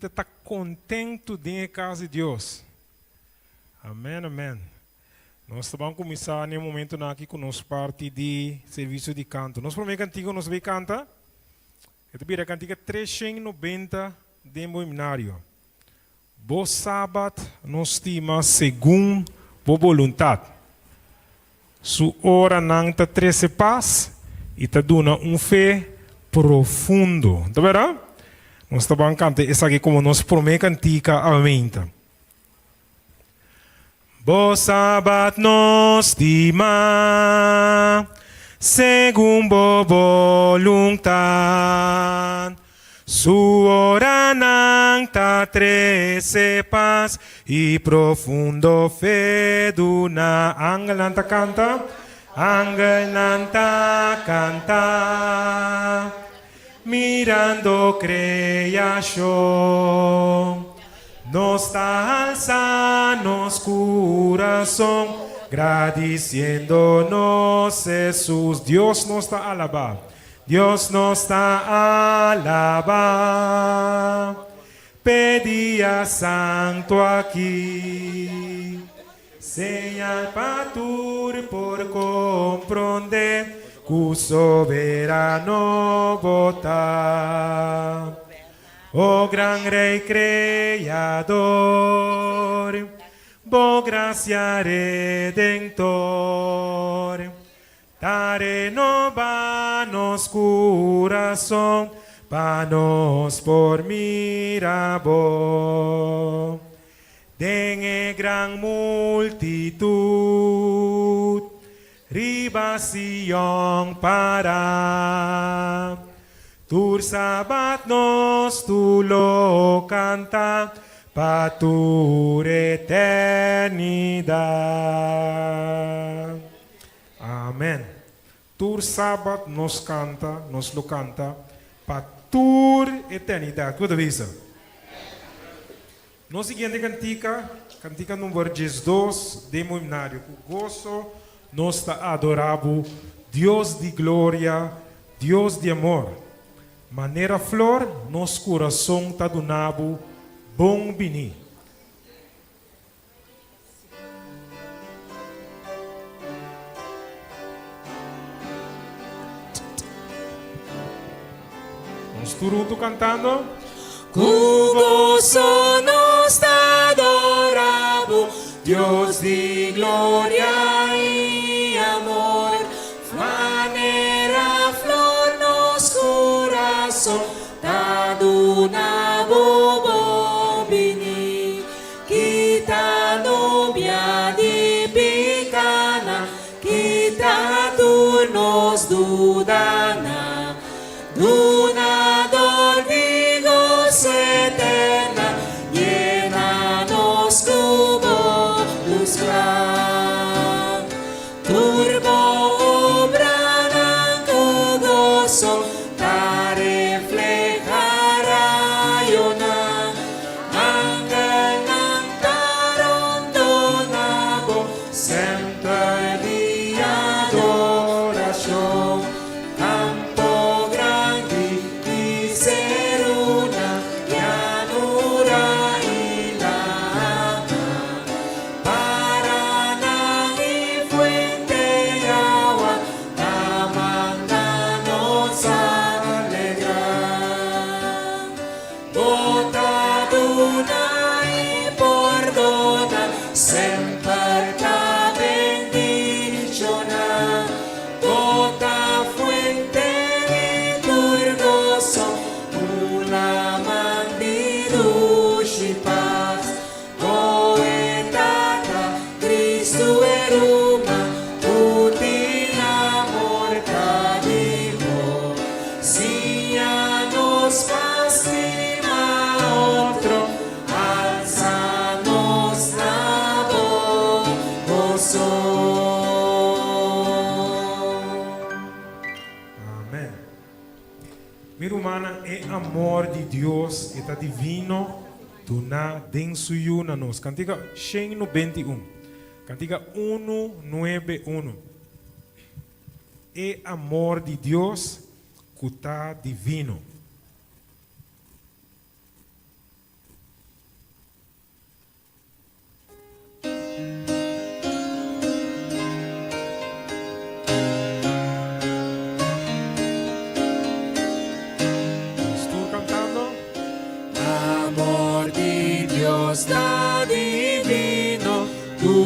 está contento de casa de Deus. Amém, amém. Nós vamos começar nesse momento aqui com nossa parte de serviço de canto. Nós primeiro cantigo nós vamos cantar. Esta é a cantiga 390 de seminário. Bo sábado nós temos segundo a vontade. Sua hora não está 13 paz e está dando fé profundo. Tá vendo? Nós estamos cantando essa aqui como nós primeira cantiga aumenta. Bo sábado nos tima, segundo vontade. Sua hora não está 13 paz e profundo fé duna. Angel nanta canta, angel nanta canta, mirando creación. Nos está alzando corazón, agradeciéndonos Jesús. Dios nos está alabando. Dios nos está alabando. Pedía santo aquí. Señal patur por comprender que soberano vota. Oh gran Rey Creador, bo gracia Redentor, ta renovanos corazón, panos por mirabo. Den gran multitud, ribación para. Tu sabat nos tu lo canta pa tu eternidad. Amén. Tu sabat nos canta, nos lo canta pa tu eternidad. ¿Qué dice? No siguiente cantica, cantica número 2 de himnario. Gozo nos está adorado, Dios de gloria, Dios de amor. Maneira flor, nosso coração está donado, bom bini. Nós tudo cantando. Cu gozo nos adoramos, Dios de gloria y amor. Maneira flor nos coração, tá do na bobini, kita nubia di picana, kita tu nos dudana, dunador vigos eterna, llena nos como luz gran, turbo ta reflejará yona, angel nantaron donabo, sempre de adoración, campo grande y seruna, llanura y lama, Paraná y fuente de agua, nos alegrar. Bota duna y perdona, sempre ta bendiciona. Bota fuente de tu gozo, una man di luz y paz. Poetata, Cristo eruma, tutti amor cadivo. Si ya nos fascina otro, alzanos la voz. Amém. Minha humana é amor de Deus, está divino, do na denso na nós. Cantiga 191. Cantiga 191. É amor de Deus que está divino.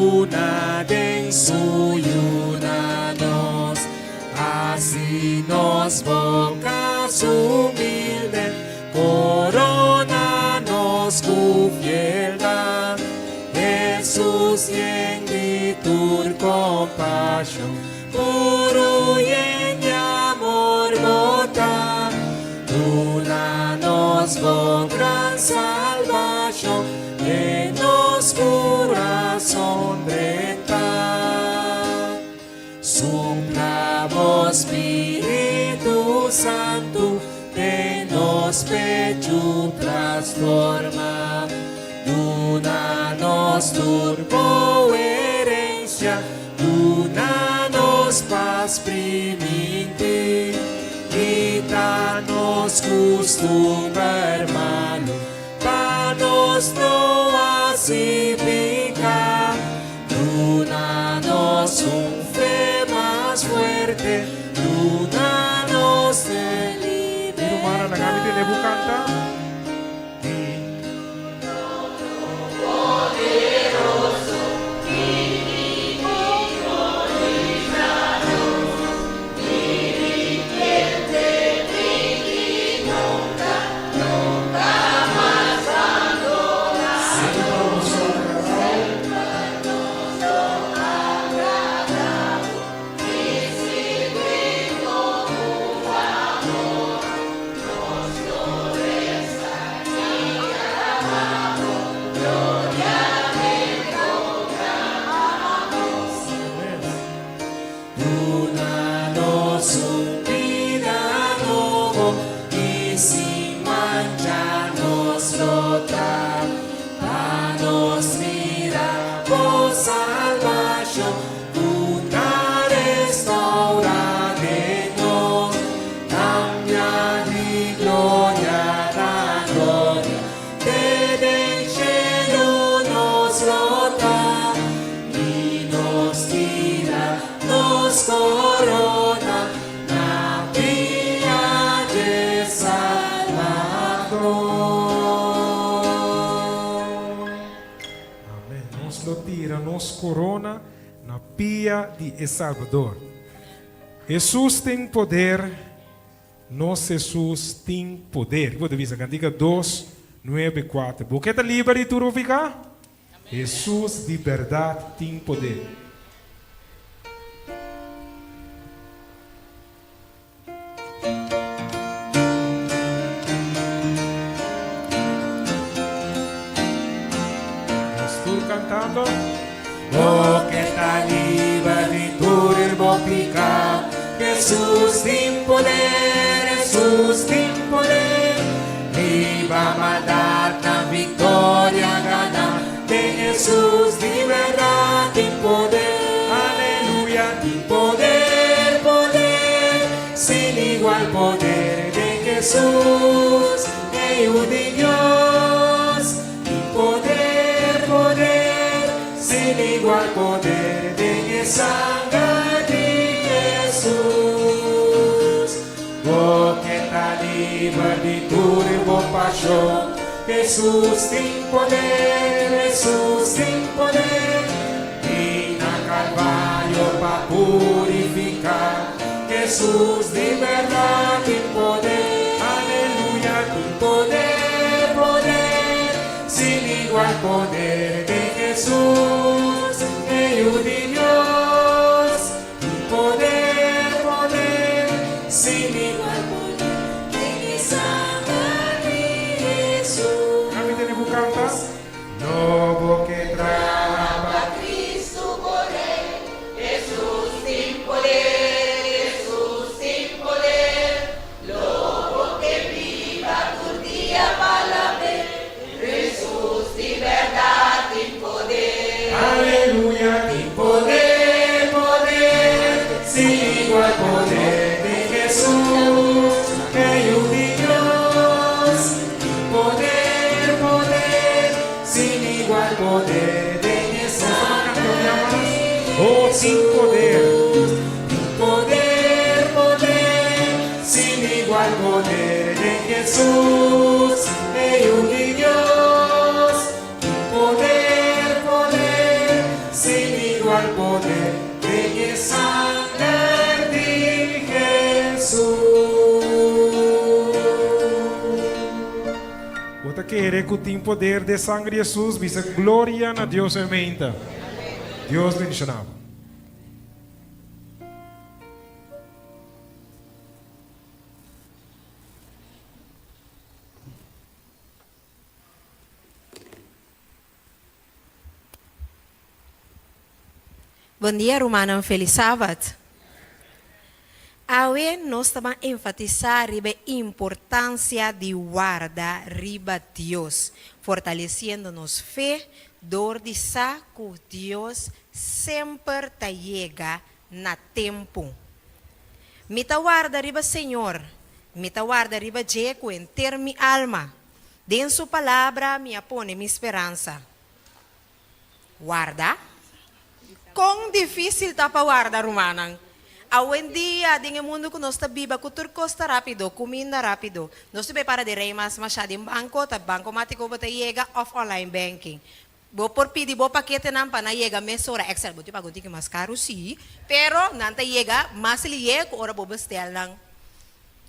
una den suyunanos, así nos bocas humilde, corona nos fieldad. Jesús en tu compasión, puro y en amor bota, tú la nos gran salvación, en nos corazón breta. Sopla vos Espíritu Santo, en nos pecho transforma, Luna nos turbo herencia, Luna nos paz primente, quítanos costumbre hermano, panos no así pica, Luna nos un fe más fuerte, Luna nos Mara na gamit ni Nebu kanta. Corona, na pia de Salvador. Amém. Nos lo tira, nos corona na pia de El Salvador. Jesus tem poder, nos Jesus tem poder. Vou dizer, cantiga 2, 9, 4. Boqueta livre e tudo fica? Jesus de verdade tem poder. Cantando. Boqueta libre y turbo pica, Jesús sin poder, Jesús sin poder, viva maldad, la victoria gana, de Jesús de verdad, sin poder, aleluya, sin poder, poder, sin igual poder de Jesús, Hijo de Dios, sin poder, poder, sin igual poder de sangre de Jesús. Boqueta libre de turbo pasión, Jesús sin poder, Jesús sin poder, y na Calvario para purificar, Jesús de verdad sin poder, aleluya, sin poder, poder, sin igual poder de Jesús, Hijo de Dios, sin poder, poder, sin igual poder de sangre de Jesús. Kami tenemos canta. Novo que traba Cristo poder, Jesús sin poder, Jesús sin poder, lobo que viva tu día para ver, Jesús de verdad sin poder, aleluya, sin poder, poder, sin igual poder de Jesús, Hijo de Dios, sin poder, poder, sin igual poder de sangre, Oh, sin poder. sin poder, poder, sin igual poder de Jesús, Hijo de Dios, sin poder, poder, sin querer que tem poder de sangue de Jesus, visa glória a Deus aumenta. Deus bendicionava. Bom dia, Romana. Feliz sábado. Hoje nós estamos a enfatizar a importância de guardar riba Deus, fortalecendo-nos fé, dor de saco, Deus sempre te chega na tempo. Mita guarda riba Senhor, mita guarda riba Jeco em ter minha alma. Den sua palavra me apone minha esperança. Guarda? Quão difícil está para guardar, Romana? Hoje em dia, em mundo que nós estamos vivendo, cultura costa rápido, comida rápido. Nós estamos para de reimas masyado em banco, tá banco mático bota chega off online banking. Bo por pedir bo paquete nam pa na chega mesora Excel, bo tipo agunti que mais caro sim, pero nanta chega mas liye ko ora bo bestel lang.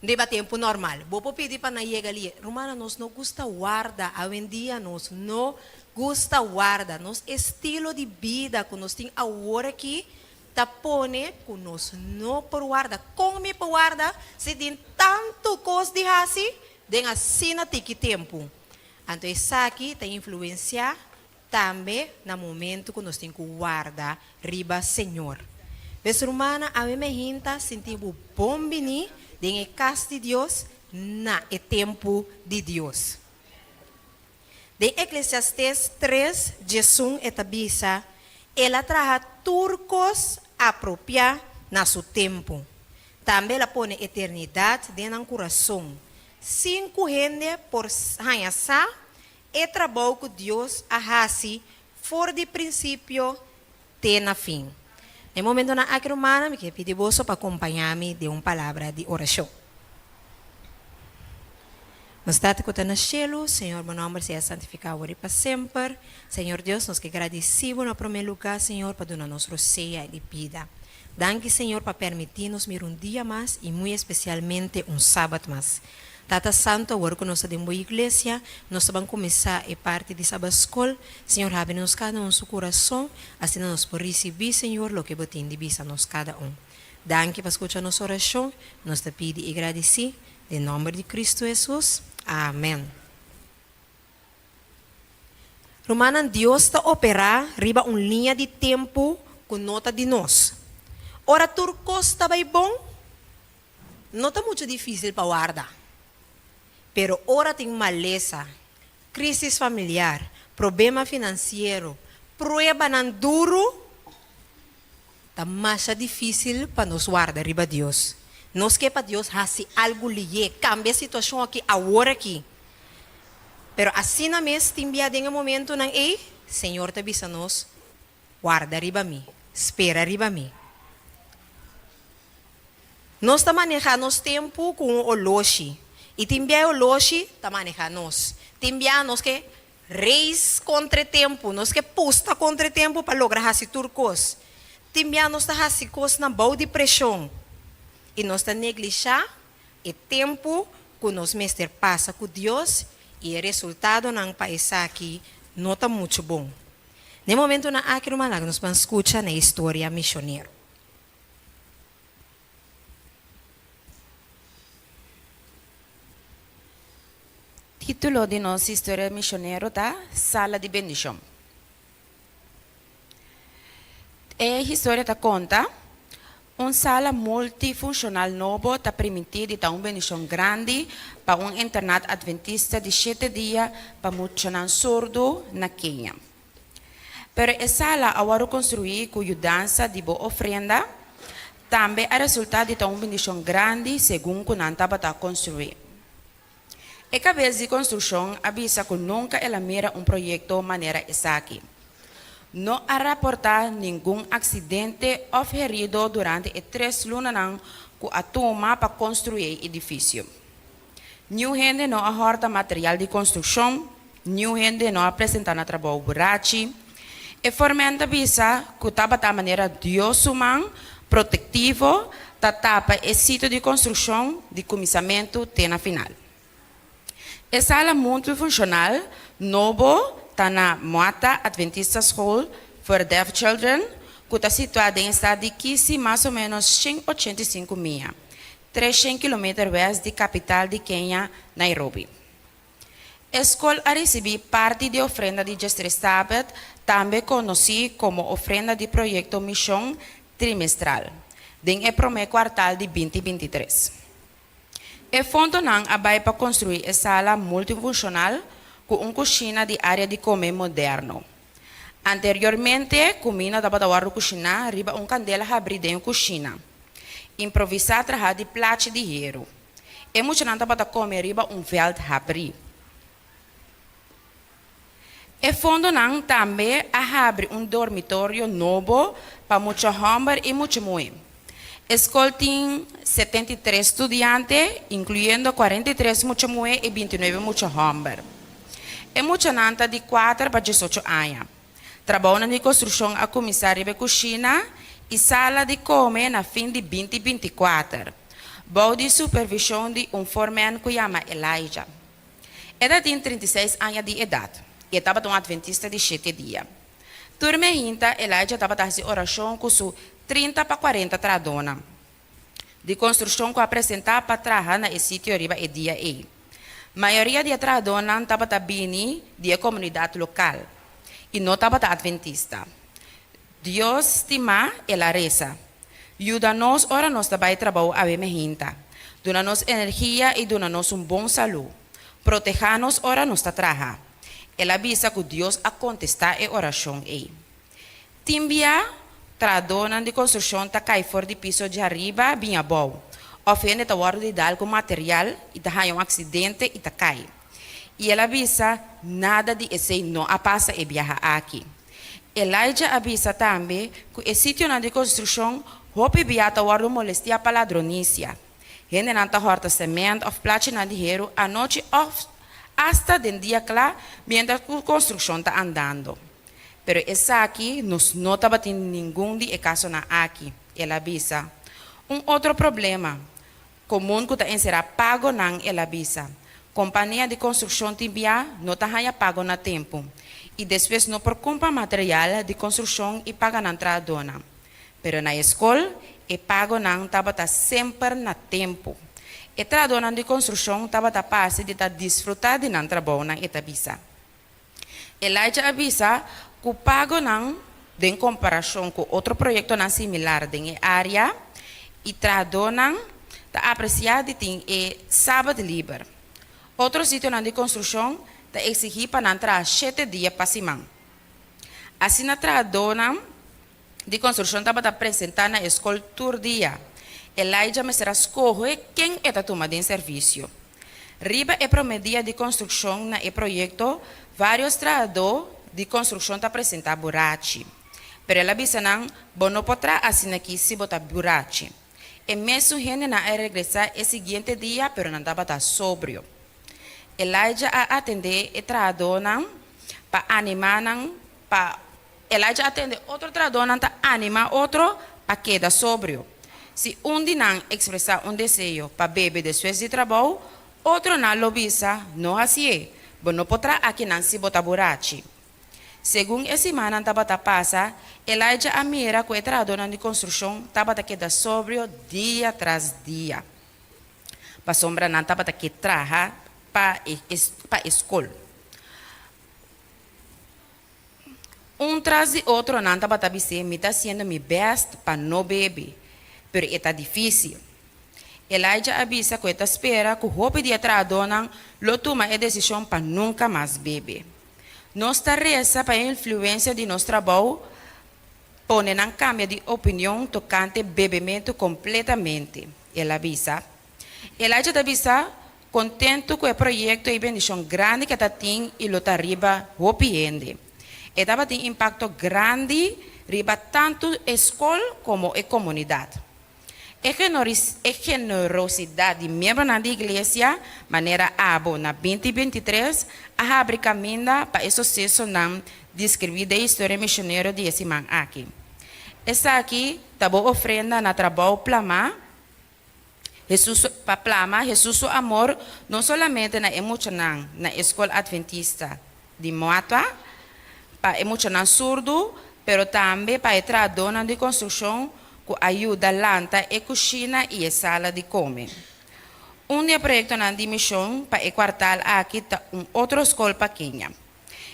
Hindi ba tempo normal? Bo po pedir pa na chega liye. Romana nos não gusta guarda, hoje em dia nos não gusta guarda, nos estilo de vida que nós tem agora aqui. Tapone que nós não por guarda. Como me por guarda? Se tem tanto coisa de hasi, den assim na tiki tempo. Então isso aqui tem influência também no momento que nós temos que guardar riba Senhor. Vez humana a mim me hinta sentir o bom bini den a casa de Deus na e tempo de Deus. De Eclesiastes 3, Jesus etabisa, ela traja turcos apropriar na seu tempo. Também ela põe eternidade dentro do coração. 5 gente por hanhasa e trabalho que Deus ahasi for de princípio até na fim. No momento na aqui romana, me quero pedir você para acompanhar-me de uma palavra de oração. Mas data que está no cielo, Senhor, meu nome seja santificado para sempre. Senhor Deus, nós que agradecemos no primeiro lugar, Senhor, para dar nossa ceia e vida. Danke, Senhor, para permitir-nos vir dia mais e muito especialmente sábado mais. Tata Santo, agora que nós estamos na igreja, nós vamos começar a parte de sábado escola. Senhor, abre-nos cada seu coração, assim nós podemos receber, Senhor, o que você tem de vista nós cada Danke para escutar nossa oração, nós te pedimos e agradecemos, em nome de Cristo Jesus. Amém. Romana, Deus está operar riba uma linha de tempo com nota de nós. Ora, turcos está bem bom? Não está muito difícil para guardar. Pero ora tem maleza, crise familiar, problema financeiro, prueba nan duro, está mais difícil para nos guardar riba Deus. Nós que para Deus hace algo lié, cambia a situação aqui, agora aqui. Pero assim na mês, timbia em um momento nang Senhor te avisa nos, guarda riba mi, espera riba mi. Nós está manejando nosso tempo com o loshi. E timbia o loshi, está manejando nós. Timbia nós que reis contra tempo, nós que posta contra tempo para lograr hace turcos. Timbia nós está hace coisa na boa de pressão. E nós está negligenciar o tempo que nós mestre passa com Deus e o resultado ng país aqui não está muito bom. No momento na aqui nós vamos escutar na história missionária. Título de nossa história missionária da Sala de Bendição. A história da conta uma sala multifuncional novo está permitida de uma bendição grande para um internato adventista de 7 dias para muitos surdos na Quênia. Pero a sala agora construída com ajuda de boa ofrenda também é resultado de uma bendição grande segundo o que estava a construir. A cabeça de construção avisa que nunca ela mira um projeto de maneira exata. Não há reportar nenhum acidente ou ferido durante as 3 lunas que a toma para construir o edifício. Nenhuma gente não aporta material de construção, nenhuma gente não apresenta trabalho burachi. E formenta avisa que estava de maneira Deus humano, protetivo, tapa o sítio de construção de começamento até na final. A sala multifuncional novo está na Moata Adventista School for Deaf Children, que está situada em estado de Kisii, mais ou menos 185 milhas, 300 km oeste da capital de Quênia, Nairobi. A escola a receber parte de ofrenda de Gestre Sabbath, também conhecida como ofrenda de projeto Missão Trimestral, em o primeiro quartal de 2023. O fundo não vai para construir a sala multifuncional com uma cozinha de área de comer moderno. Anteriormente, a comida estava da cozinha, riba uma candela abrida em cozinha. Improvisar trabalho de plato de hierro. E muito não estava comer riba veld abrir. O fundo não também abre dormitório novo para muitos homens e muitas mulheres. A escola tem 73 estudantes, incluindo 43 muitas mulheres e 29 muitos homens. E muitos nanta de 4 para 18 anos. Trabalham na construção a comissária de cozinha e sala de comer na fim de 2024. Bom de supervisão de foreman que chama Elijah. Ele tem 36 anos de idade. E estava um adventista de 7 dias. Turma ainda, Elijah estava fazendo oração com sua 30 para 40 tradona. De construção que apresentar para trabalhar na sítio riba e dia e. Maioria de tradona estava vindo da comunidade local. E não estava adventista. Deus estima ela reza. Ajuda-nos, ora nós também trabalhamos a ver Dona-nos energia e dona-nos bom saúde. Proteja-nos, ora nós trabalhamos. Ela avisa que Deus a contestar a oração. Timbia, tradona de construção está cai fora de piso de arriba, bem bom. Ofende está guarda de dar com material e está um acidente e está cai. E ela avisa nada de esse não a passa e viaja aqui. Elijah avisa também que o sítio de construção hope viata guarda molestia para ladronícia. Gente não está horta semente of platina de hero a noite of hasta del día claro, mientras la construcción está andando. Pero esa aquí nos no estaba teniendo ningún de caso na aquí, él avisa. Un otro problema común que está será pago nan él avisa. Compañía de construcción tibia no está haya pago na tempo. Y después no por compra material de construcción y paga na entrada. Pero na escola, el pago nan estaba sempre na tempo. E tradona de construção estava da parte de desfrutar de não trabalho na etabisa. Elijah avisa que o pago não, em comparação com outro projeto não similar na área, e tradona está apreciado de ter sábado livre. Outro sítio de construção está exigido para entrar 7 dias para semana. Assim, a tradona de construção estava apresentada na escola todo dia. Elijah me será escolher quem está tomando em serviço. Riba é promedia de construção na projeto, vários trabalhadores de construção está apresentando burachi. Pero ela avisa não, bom não poderá assim aqui se botar burachi. E mesmo gente não é regressar o seguinte dia, pero não estava sóbrio. Elijah a atender e trabalhador não, para animar não, para Elijah atende outro trabalhador não, para animar outro para quedar sóbrio. Se de não expressar desejo para beber depois de trabalho, outro não lo visa, não assim é. Bom, não poderá aqui não se botar burachi. Segundo essa semana estava a passar, Elijah a mira que o trabalhador de construção estava a quedar sóbrio dia tras dia. Para sombra não estava a quedar trabalhar para a escola. Tras de outro não estava a dizer, me está sendo meu best para não beber. Pero está difícil. Elijah avisa que está espera que o roupa de tradona lo toma a decisão para nunca mais beber. Nossa reza para a influência de nosso trabalho põe em cambio de opinião tocante bebimento completamente. Ele avisa. Elijah avisa contento com o projeto e bendição grande que está tendo e lo está riba hopiende. Estava tem impacto grande riba tanto a escola como a comunidade. A generosidade de membros da igreja, maneira abo na 2023, a abre caminho para o sucesso na descrevida história missionária de esse man aqui. Essa aqui está boa ofrenda na trabalho plamar, Jesús paplama, Jesús su amor, não solamente na emocional, na escola adventista de Moata, para emocional surdo, pero também para entrar dona de construção, que ajuda lanta e cozinha e a sala de comer. Proyecto na dimisión para el quartal aquí otra escuela pequeña.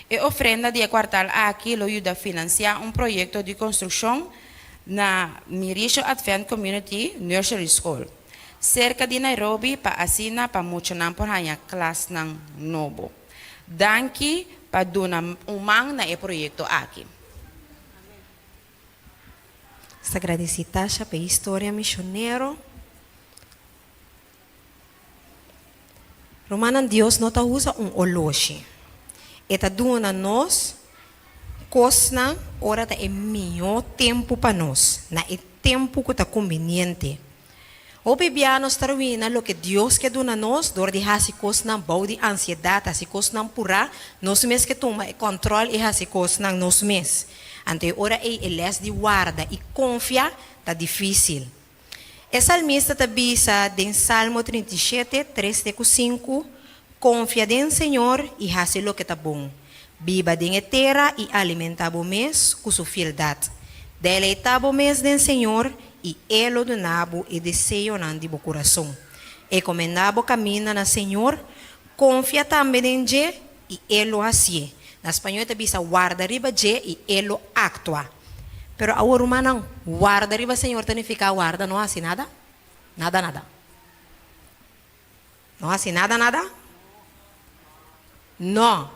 E ofrenda de quartal aquí lo ayuda a financiar un proyecto de construcción na Mirisho Advent Community Nursery School, cerca de Nairobi para asina para mucho por hanya class ng nobo. Danki para dona umang na e proyecto aquí. Esta agradecida para a história missionário. Romanan Deus não está usa oloshi. Eta duna nós cosna ora ta é melhor tempo para nós, na é tempo que está conveniente. O bibianos taruina lo que Deus quer duna nós, dor de hasi cosna bau de ansiedade, hasi cosna pura, nós mes que toma e controle e hasi cosna nós mes. Ante ora é les de guarda e confia tá difícil. O salmista tabisa em Salmo 37, 3-5, confia em Senhor e hace lo que está bom. Viva em terra e alimenta o mês com sua fialdade. Deleita o mês em Senhor e Ele donabo e desejo não de coração. Encomendabo caminho na Senhor, confia também em Je e Ele o hace. Na espanhol tabisa guarda riba Je e Ele actua. Pero a romana guarda riba Senhor significa guarda, não hace nada? Nada. Não hace nada? Não.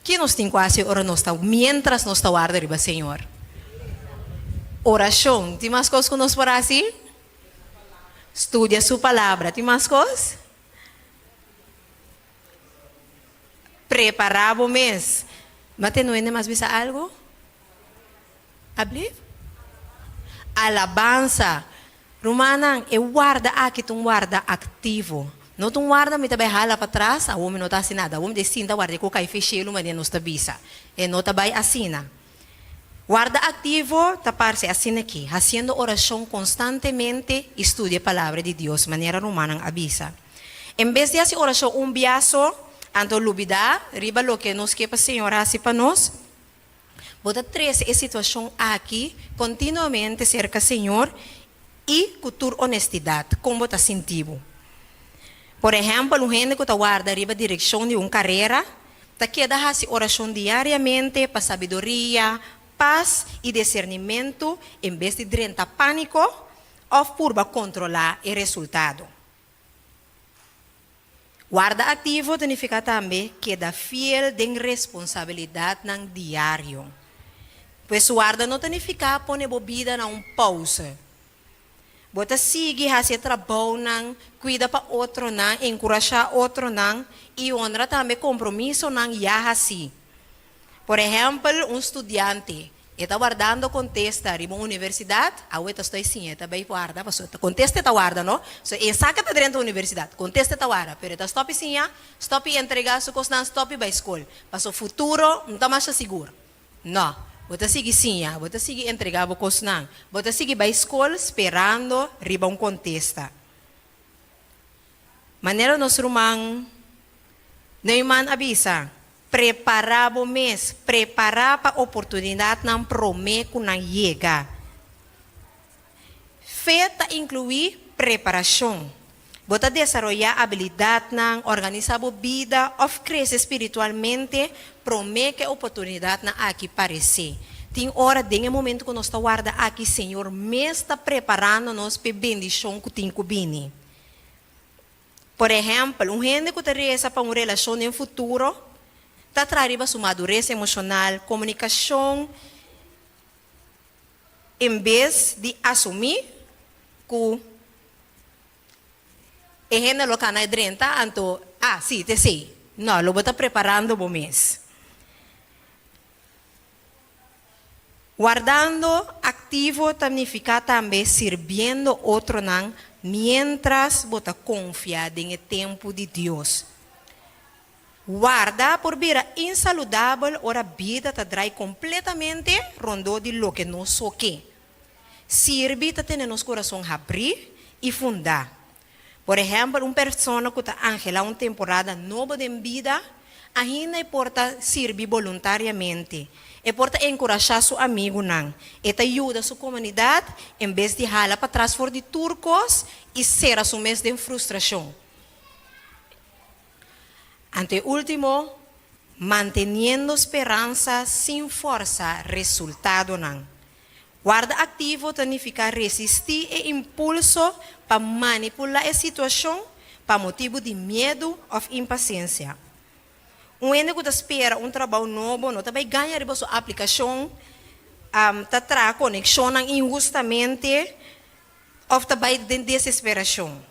Que nós temos que fazer ora nós está, mientras nós está guarda riba Senhor? Oração. Tem mais coisas que nós podemos fazer? Estudia sua palavra. Tem mais coisas? Preparar o mês. Mas não é mais bisa algo? Habli? Alabança. Romanang, e guarda aqui, um guarda ativo. Não um guarda, me também hala para trás, a homem não está assim nada. O homem descinda, guarda, que cai fechelo, mas não está bisa. E não está bem assina. Guarda ativo, tapar-se assim aqui. Haciendo oração constantemente, estudia a palavra de Deus, maneira romanang avisa. Em vez de fazer oração biaso, anto lubida, riba lo que nos quepa Senhor hace para nós, bota três situação aqui, continuamente cerca Senhor e cultura honestidade, como está sentido. Por exemplo, um gente que está guarda riba a direção de uma carreira, está queda fazer oração diariamente para sabedoria, paz e discernimento, em vez de drenta pânico, ou por controlar o resultado. Guarda ativo significa também que dá fiel de responsabilidade no diário. Pois guarda não significa pôr bebida na pausa. Bota sigue fazer trabalho, cuida para outro, encorajar outro, e honra também compromisso já assim. Por exemplo, estudante está guardando contesta em uma universidade, a outra está assim, está bem guarda, contesta está guarda, não? So, saca está dentro da universidade, contesta está guarda, pero está stop assim, stop entregar sua coisa, stop para a escola, para o futuro não está mais seguro. Não, você sigue sim, você sigue entregar a coisa, você sigue para a escola esperando riba contesta. Maneira nos rumang, Neumann avisa, preparar o mês, preparar para a oportunidade não promete que não chega. Feita incluir preparação. Bota desenvolver habilidade não organizar a vida, ou crescer espiritualmente, promete que a oportunidade não aqui aparecer. Tem hora, tem momento que nós está guarda aqui, Senhor, mês está preparando nós para a bendição que tem que vir. Por exemplo, gente que está para uma relação no futuro, está trazendo sua madurez emocional, comunicação, em vez de assumir que a gente não está drenta, então, sim, te sei. Não, lo está preparando o mês. Guardando ativo significa também servindo outro não, mientras você confia no tempo de Deus. Guarda por vir insaludável, ora a vida te trai completamente rondo de lo que não quer. Sirve te ter nos coração abrir e fundar. Por exemplo, uma pessoa que está angela uma temporada nova de vida, ainda importa servir voluntariamente. Importa encorajar seu amigo não. E ajuda a sua comunidade, em vez de jalar para trás for de turcos e ser a seu mês de frustração. Ante último, manteniendo esperança sem força, resultado não. Guarda ativo significa resistir e impulso para manipular a situação para motivo de medo ou impaciência. Um ene que espera um trabalho novo, não vai ganhar a sua aplicação, tá conexão injustamente, ou vai de desesperação.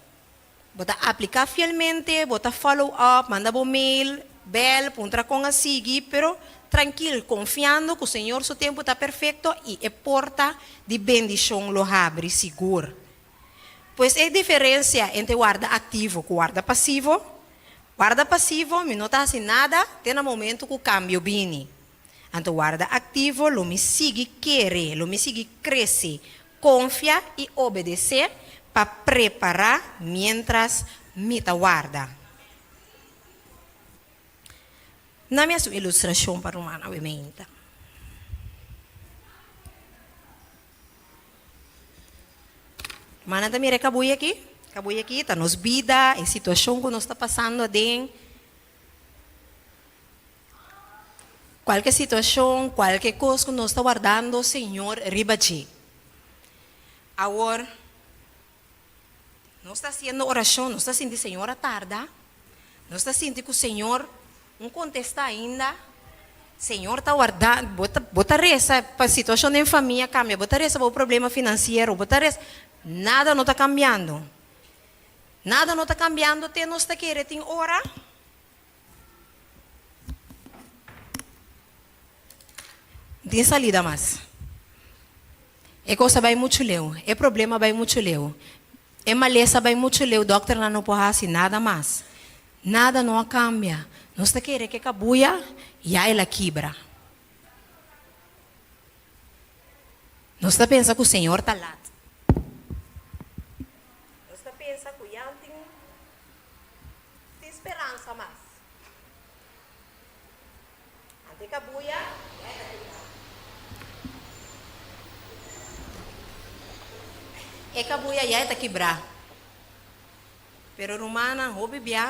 Bota aplicar fielmente, bota follow up, manda um mail, bel, punta com a seguir, pero tranquilo, confiando que o Senhor seu tempo está perfeito e a porta de bendição lo abre seguro. Pois é a diferença entre guarda ativo e guarda passivo. Guarda passivo, me não está assim nada, tem um momento que o cambio vem. Então, guarda ativo, lo me sigue querer, lo me sigue crescer, confia e obedecer para preparar mientras me guarda. Na minha ilustração para uma novamente. Mana também recabuí aqui. Acabou aqui, está nos vida, a situação que nós está passando dentro. Qualquer situação, qualquer coisa que nós está guardando, o Senhor ribaji. Agora, nós está fazendo oração, nós está sentindo, Senhor, a tarde. Nós está sentindo que o Senhor não contesta ainda. Senhor está guardando, bota reza para a situação da família cambia, bota reza para o problema financeiro, bota reza. Nada não está cambiando. Nada não está cambiando, até nós está querendo tem hora. Tem salida mais. É coisa vai muito leu, é problema vai muito leu. É maleza vai muito leu, doutor não pode fazer nada mais. Nada não cambia. Nós está querendo que cabuia e aí ela quebra. Nós está pensando que o Senhor está lá. Esperança mais. Ante cabuia, é cabuia já está quebrar. Pero romana,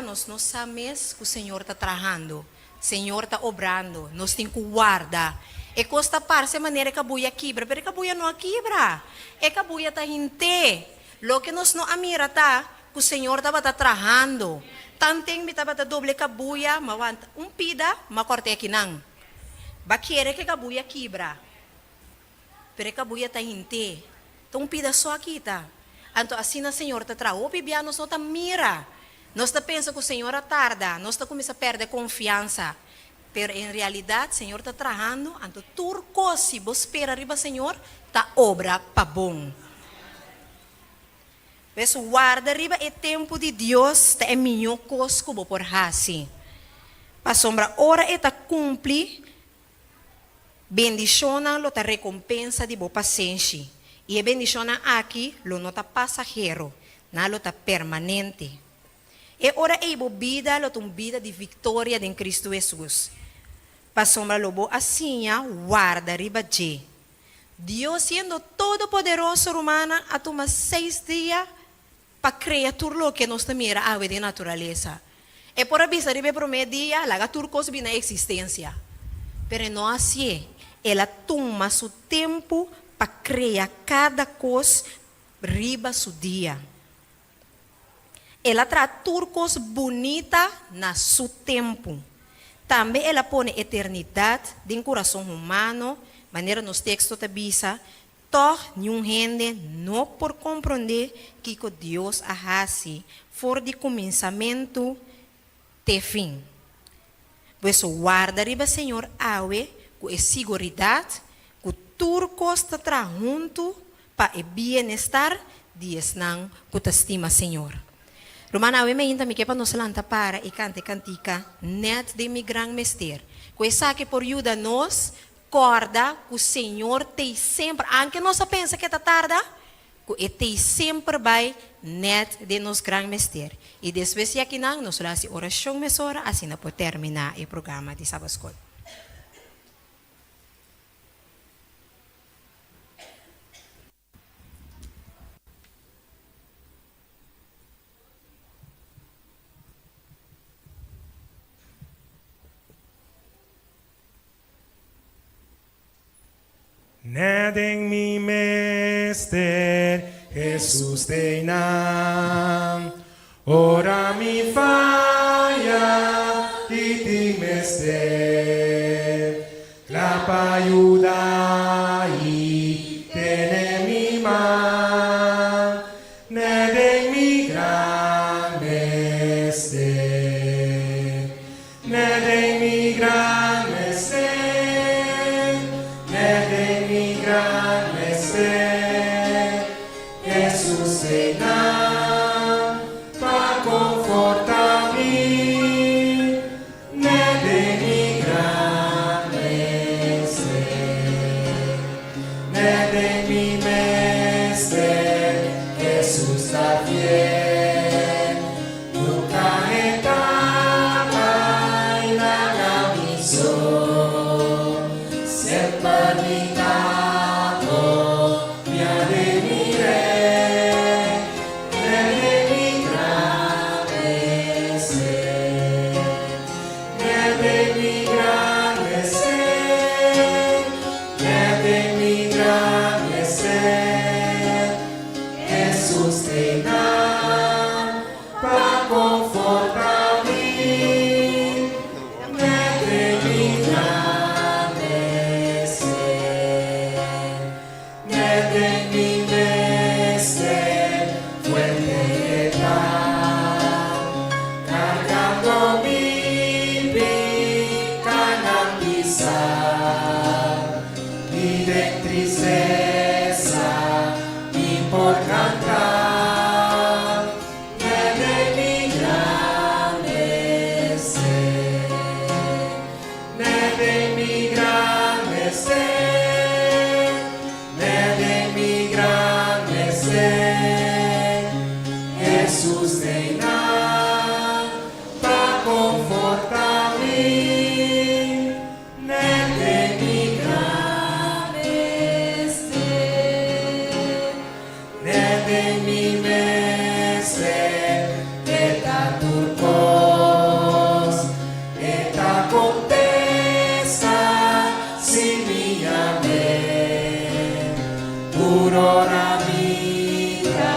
nós não sabemos que o Senhor está trabalhando, o Senhor está obrando, nós temos que guardar. E costa parse maneira que a cabuia quebra, pero a cabuia não quebra. É cabuia está inte. Lo que nós não amira tá, que o Senhor estava trabalhando. Tanteng bitaba ta doble kabuya, mawanta pida, makorte aqui não. Baquere que kabuya quebra. Pero kabuya ta inte. Então pida só aqui tá. Então assim na Senhor ta trao, bibia nós não ta mira. Nós ta pensa que o Senhor tarda, nós ta começa a perder confiança. Pero em realidade, o Senhor ta trabalhando, então turco se você espera riba Senhor, ta obra pa bom. Mas guarda riba é tempo de Deus, é minha coisa como por assim. Para sombra hora é ta cumprir, bendiciona lo ta recompensa de boa paciência. E a bendiciona aqui lo não ta passageiro, não lo ta permanente. E ora é boa vida, lo tum vida de vitória em Cristo Jesus. Para sombra lo bo assim, guarda riba de. Deus sendo todo poderoso romana, a tomar 6 dias para criatura que nos mira a de natureza. É por avisar ribe promedia, laga turcos bina existência. Pero não assim. Ela toma seu tempo para criar cada coisa riba seu dia. Ela traz turcos bonita na seu tempo. Também ela põe eternidade em coração humano, maneira nos textos da Bíblia. Toch nenhum gente não por compreender que Deus hace for de começamento até fim. Pois guarda riba Senhor awe com a seguridade que turcos está junto para o bem-estar de esnan que te estima Senhor. Romana awe me inta mi que para nos lanta para e cante cantica net de mi gran mester. Que saque por ajuda nos corda que o Senhor tem sempre, aunque nós pensa que está tarde, que ete sempre vai net de nos gran mester. E depois de aqui não, nós vamos oração mesora, assim não pode terminar o programa de Sabbath School. Neding mi mester, Jesus te nam. Ora mi falla, iti mester. La payudai, tene mi man. Neding mi gran mester. Neding mi gran mester. Neding mi gran mester. Jesús te nam, pa confortar-me. Neding mi gran mester. Neding mi mester. Jesús está fiel. Nunca etapa en la misión. Sempre mi dato, mi admiré. Nede mi gran mester. Nede mi gran mester. Nede mi gran mester. Jesús te da para confortar-me. Nede mi gran mester. Nede mi mester. Fuerte edad. Cargando mi canal pisar. Y de tristeza y por cantar. Nede mi gran mester. Nede mi gran mester. Nede mi gran mester. Jesús te da para confortar-me. Nede mi gran mester. Nede mi mester. Eta turcos. Eta contesta si mi amén. Aurora mira,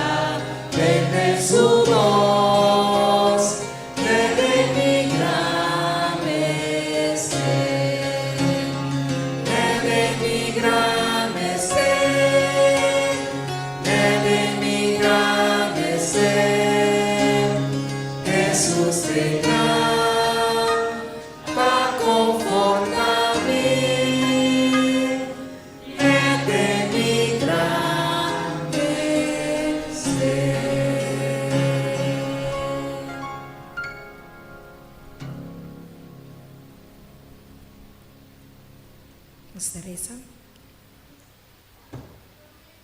vende su voz. Nede mi gran mester. Nede mi gran mester. Nede mi gran mester. Jesús te da para confortar-me. Nede mi gran mester. Nos reza.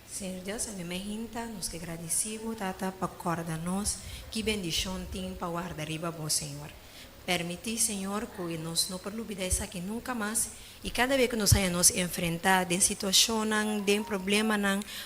Senhor Deus, a minha hinta, nos que agradecemos, tata, para acorda-nos, que bendição tem para guardar riba bom, Senhor. Permitir, Senhor, que nós não por olvidar isso aqui nunca mais, e cada vez que nós nos enfrentar de situação, de problema,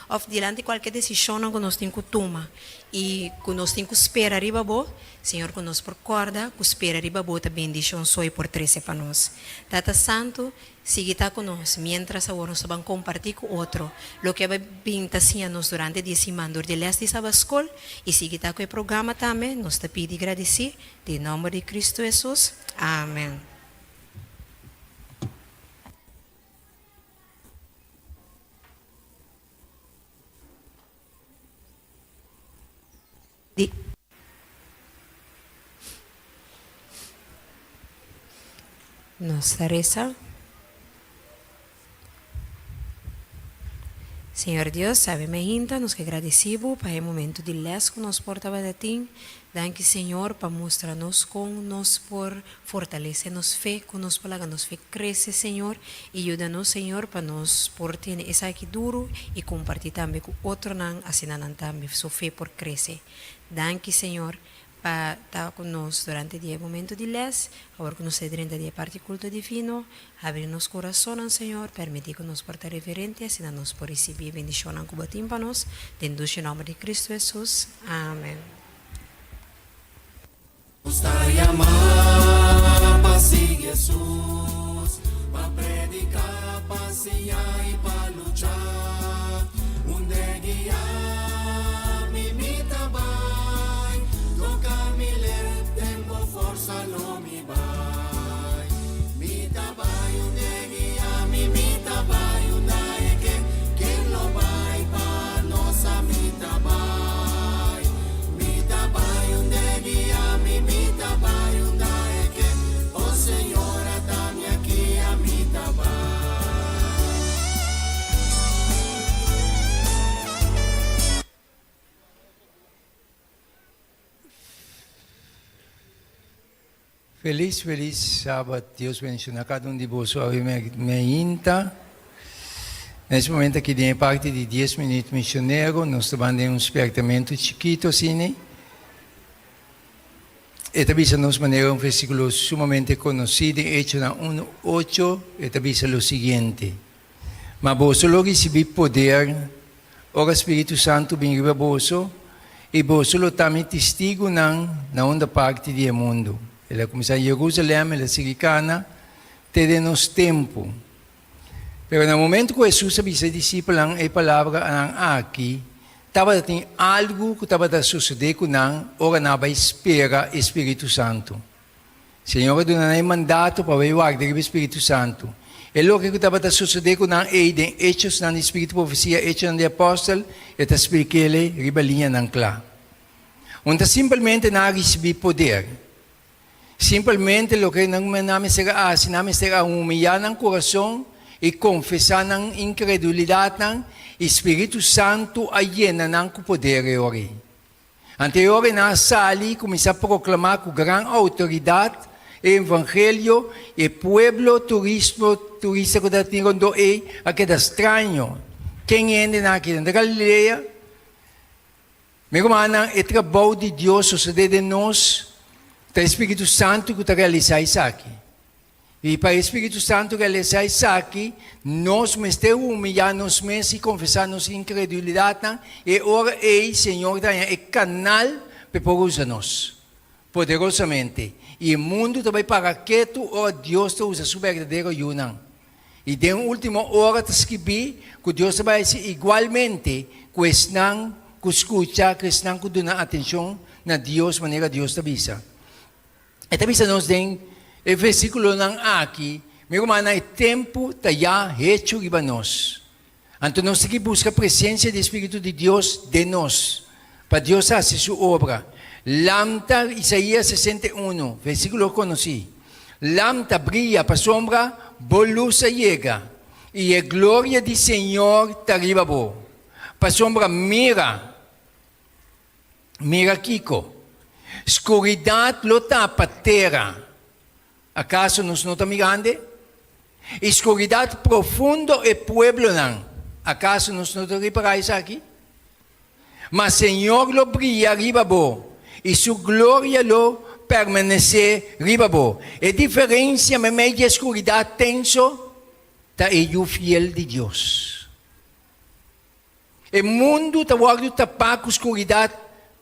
ou diante de qualquer decisão que nós temos que tomar, e que nós temos que esperar riba bom, Senhor, que nos procorda, que espera riba bom, a bendição só e por 13 para nós. Tata Santo, sigue está conosco, mientras agora nós vamos compartilhar com outro, lo que vai vir nos durante 10 semanas de leste de Sabbath School, e sigue está com o programa também, nós te pedimos agradecer, em nome de Cristo Jesus, amém. Nossa reza. Senhor Deus, sabe me hinta, nos que agradecido para o momento de les que nos portava de ti. Danke, Senhor, para mostrar-nos como nos por fortalecer-nos fé, com nos para nos fé cresce, Senhor, e ajuda-nos, Senhor, para nos por ter essa aqui duro e compartilhar também com outro não, assim não também, sua fé por crescer. Danke, Senhor, para estar conosco durante o momento de les, agora que nos durante o parte culto divino, abrir nos coração, Senhor, permitir que nos porta reverente, assim nos por receber bendição com o batim para nós, dentro do nome de Cristo Jesus. Amém. Gusta llamar pa si Jesús, pa predicar, pa enseñar y pa luchar. Un de guiar, mi mita vai, toca mi le, tengo fuerza, lo mi vai. Mita vai, un de guiar, mi mita vai, un de que, quien lo vai, pa nosa mita vai. Mita vai, un de guiar, mi mita vai, un de que, oh Señora, dame aquí a mita vai. Feliz, feliz sábado. Deus bendiga cada de vocês. Me inta. Nesse momento aqui, de parte de 10 minutos missionário, nós estamos em espertamento chiquito, assim. E também nos maneira um versículo sumamente conhecido, Hechos 1:8, e também o seguinte. Mas você logo recebi poder, o Espírito Santo vem para você, e você também testigo na onda parte do mundo. Ela começou em Jerusalém, ela se cana, tem nos tempo. Pero no momento que Jesus avisa os discípulos a palavra aqui, estava tem algo que estava a suceder com nós, ora não vai esperar o Espírito Santo. Senhor, deu um mandato para o guardar o Espírito Santo. E o que estava a suceder com nós, em Hechos, na Espírito Profecia, Hechos de Apóstolo, e está explicando ribalinha não claro. Onde simplesmente não recebi poder. Simplesmente o que não será assim, não será humilhar no coração e confessar na incredulidade, Espírito Santo ayena ng poder ori. Anterior na sali, começar a proclamar com grande autoridade o evangelho e pueblo turista que dating rondo aquele estranho. Quem é aqui na Galileia? Meu irmão, o trabalho de Deus sucede de nós. O Espírito Santo que está realizando isso aqui. E para o Espírito Santo realizar isso aqui, nós temos humilhar nos mesmos e confessar nossa incredulidade. E ora, Senhor, é canal para usar-nos poderosamente. E o mundo também para que tu, Deus, te usa seu verdadeiro yunang. E de última hora, te escrevi que Deus vai ser igualmente questão que escuta, questão que dá atenção na Deus, maneira Deus te avisa. E também nós temos o versículo aqui, meu irmão, é tempo de já hecho iba nós. Então nós temos que buscar a presença do Espírito de Deus de nós, para Deus fazer sua obra. Lambda, Isaías 61, versículo conhecido. Lambda brilla para sombra, bolusa llega, e a glória do Senhor te arriba. Para sombra mira Kiko. Escuridade lo tapa terra. Acaso nos não está mirando? Escuridade profundo e pueblo não. Acaso nos não está reparando isso aqui? Mas Senhor lo brilha arriba bo. E sua glória lo permanece arriba bo. A diferença no meio da escuridade tenso está o fiel de Deus. O mundo está guardando tapar com escuridade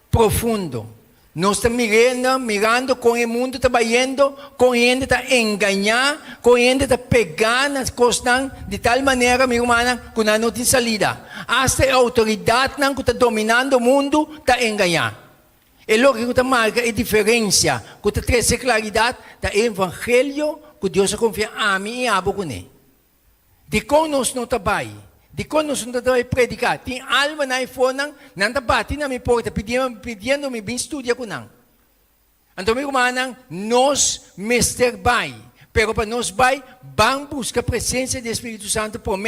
profundo. Nós estamos mirando com o mundo trabalhando, com ele está enganar, com ele está pegar nas coisas de tal maneira, minha irmã, que não tem salida. Até a autoridade que está dominando o mundo está enganar. E logo que está marca a diferença, que está traz claridade, está o evangelho que Deus confia a mim e a você. De como nós não trabalhamos. De quando nós não estamos predicar, tem alma na iPhone, não está batendo na minha porta, pedindo-me bem estudar com não. Então, meu irmão, nós mestre vai, pero para nós vai, vamos buscar a presença do Espírito Santo por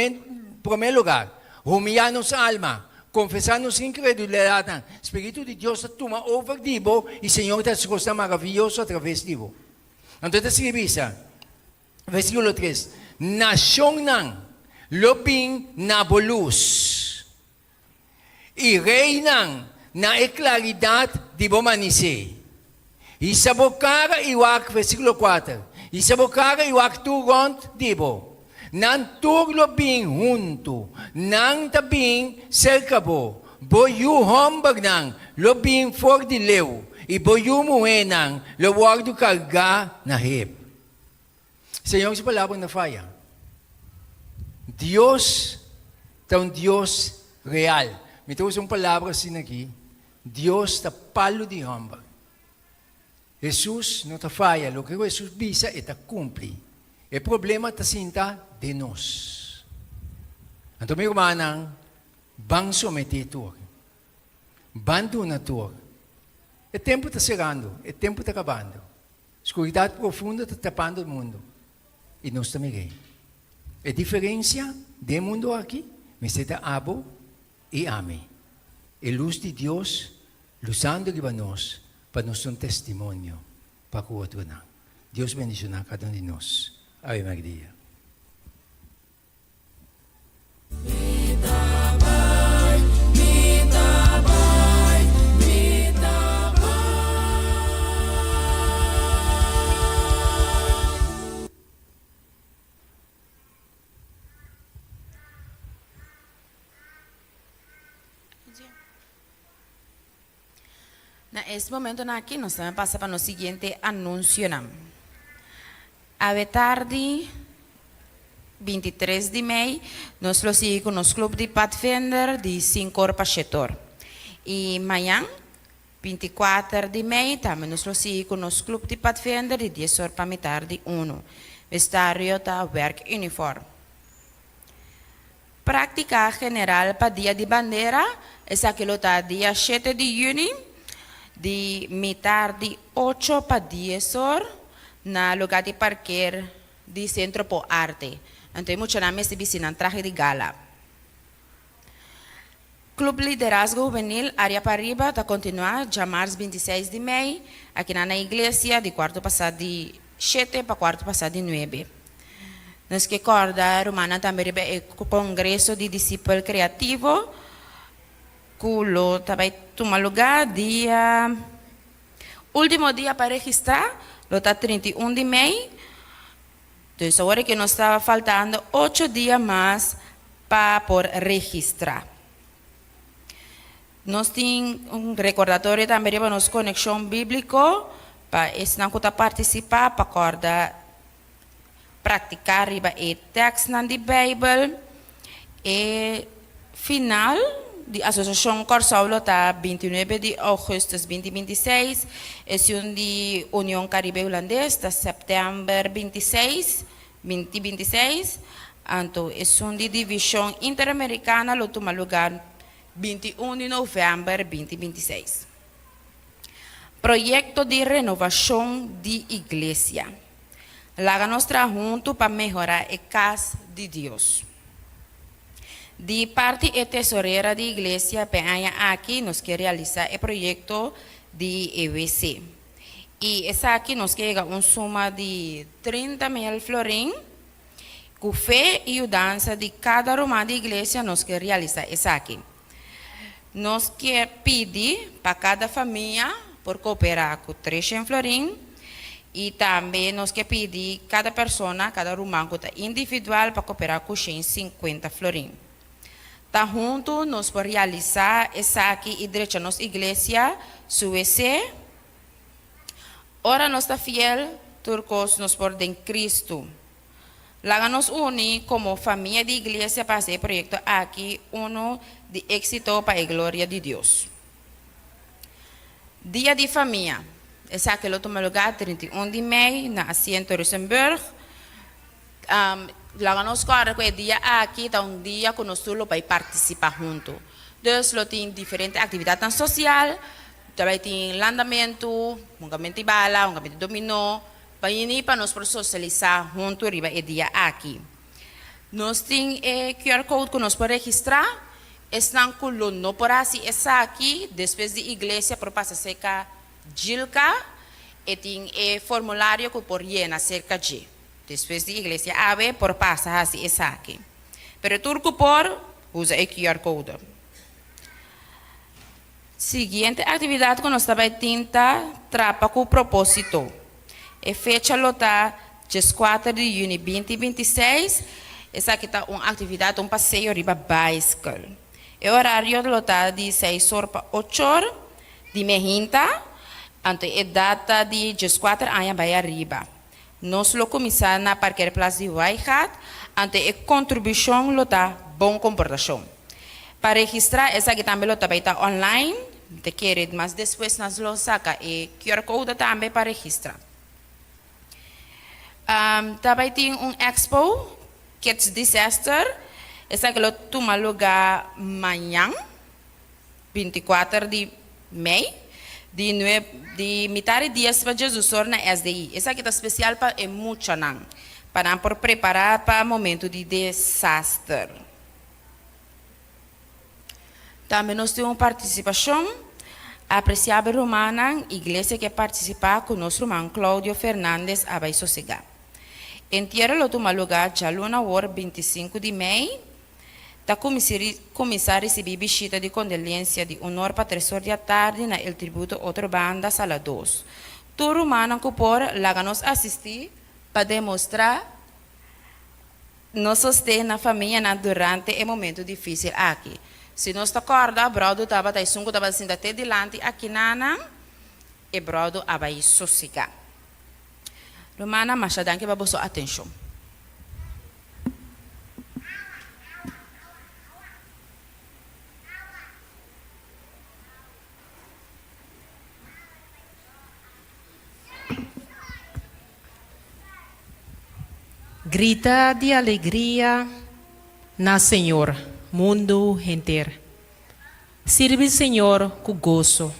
primeiro lugar. humillar nuestra alma, confesar nuestra incredulidad, Espíritu de Dios toma over dibo y Señor te hace cosa maravillosa a través dibo. Entonces escribisa, versículo 3, nación nan, lobing na bolus, y reinan na claridad dibo manise. Y sa bocara iwak, versículo 4, y sa bocara iwak turont dibo, nan turlo bing junto, nan tabing cercabo, boyu hombag nang, lo bing for di leu, y boyu muenang, lo wardo karga na hip. Señor, sa palabra na falla. Dios é Dios real. Me trouxe uma palavra assim aqui. Deus está palo de hamba. Jesus não está falha. O que Jesus diz está cumpre. O problema está sinta de nós. Então, meu irmão, vão someter tu. Vão donar tu. O tempo está chegando. O tempo está acabando. Escuridade profunda está tapando o mundo. E nós também. A diferença do mundo aqui, mas está abo e ame. A luz de Deus, luzando para nós um testemunho para o outro não. Deus bendiga cada um de nós. Ave Maria. En este momento aquí nos vamos a pasar para el siguiente anuncio. A tarde 23 de maio, nós lo seguimos com os clubes de Pathfinder de 5 horas para 7 horas. E amanhã, 24 de maio, também nós lo seguimos com os clubes de Pathfinder de 10 horas para metade de 1. Vestuário está werkuniform. Prática general para dia de bandeira, essa aquilo está dia 7 de junho, de metade de 8 para 10 horas, na lugar de parquear de Centro por Arte. Então, muitos nomes de piscina, traje de gala. Clube Liderazgo Juvenil, área para arriba, está continuando, já março 26 de maio, aqui na igreja, de quarto passado de 7 para quarto passado de 9. Nós que acorda, Romana também é o Congresso de Discípulo Criativo, que também toma lugar dia... Último dia para registrar, está 31 de maio. Então, agora que nos estava faltando 8 dias mais para por registrar. Nós temos recordatório também para nossa conexão bíblica, para esse não participar, para acordar, praticar o texto na Bíblia. E final da Associação Corsaulo está 29 de agosto de 2026, é um de União Caribe Holandesa, está setembro 26, 2026, então é um de Divisão Interamericana, lo toma lugar 21 de novembro 2026. Projeto de renovação de igreja. Lá nós juntos para melhorar a casa de Deus. De parte da tesoreira da igreja, aqui nós queremos realizar o projeto de EVC. E essa aqui nós queremos uma soma de 30.000 florins, com fé e dança de cada romã da igreja, nós queremos realizar essa aqui. Nós queremos pedir para cada família por cooperar com 300 florins, e também nós queremos pedir cada pessoa, cada romã, individual para cooperar com 150 florins. Tá junto, nós podemos realizar essa aqui e direito a nossa igreja, Suécia. Ora, nós está fiel, turcos, nós por em Cristo. Lá nos une como família de igreja para esse projeto aqui, de êxito para a glória de Deus. Dia de família. Essa aqui lo toma lugar 31 de maio, na Assento Rosenberg. Lá nos corre que dia aqui está dia que nós todos para participar junto. Dus lo tem diferentes atividades sociais, também tem landamento, mongamento de bala, mongamento de dominó, para nós socializar junto riba e dia aqui. Nós temos QR Code que nós podemos registrar. Estão com o no por assim, essa aqui, depois da igreja, para passar cerca Gilca, e tem formulário que por llenar cerca de. Depois da igreja, ave, por passar assim, essa aqui. Pero turco por, usa o QR Code. Seguinte atividade que nós também tenta trapa com propósito. É fecha lota 4 de junho 2026. Essa aqui está uma atividade, um passeio riba bicycle. É horário de lota de 6 horas para 8 horas de mehinta. Ante é data de 4 anos vai arriba. Nós lo começamos na parqueira Place de Waihat. Ante é contribuição lota bom comportação. Para registrar, essa aqui também vai estar online, te querer, mas depois nós lo saca e QR Code também para registrar. Também tem expo, Kids Disaster, essa aqui toma lugar amanhã, 24 de maio, de metade dias para Jesus na SDI. Essa aqui está especial para muito não, para preparar para o momento de desastre. Também nós temos participação apreciável romana, igreja que participa com nosso irmão Cláudio Fernandes Abai Sosega. Em tierra lo toma lugar já na hora 25 de maio, da começar a receber visita de condolência de honor para 3 horas da tarde na el tributo outra banda sala 2. Tu romana que por lá nos assistir para demonstrar nos sostém na família durante o momento difícil aqui. Se nós está corda, brodo estava tá sungo estava assim até delante aqui nana e brodo abai sossega. Romana, mas já danke para sua atenção. Grita de alegria na Senhor, mundo inteiro. Sirve o Senhor com gozo.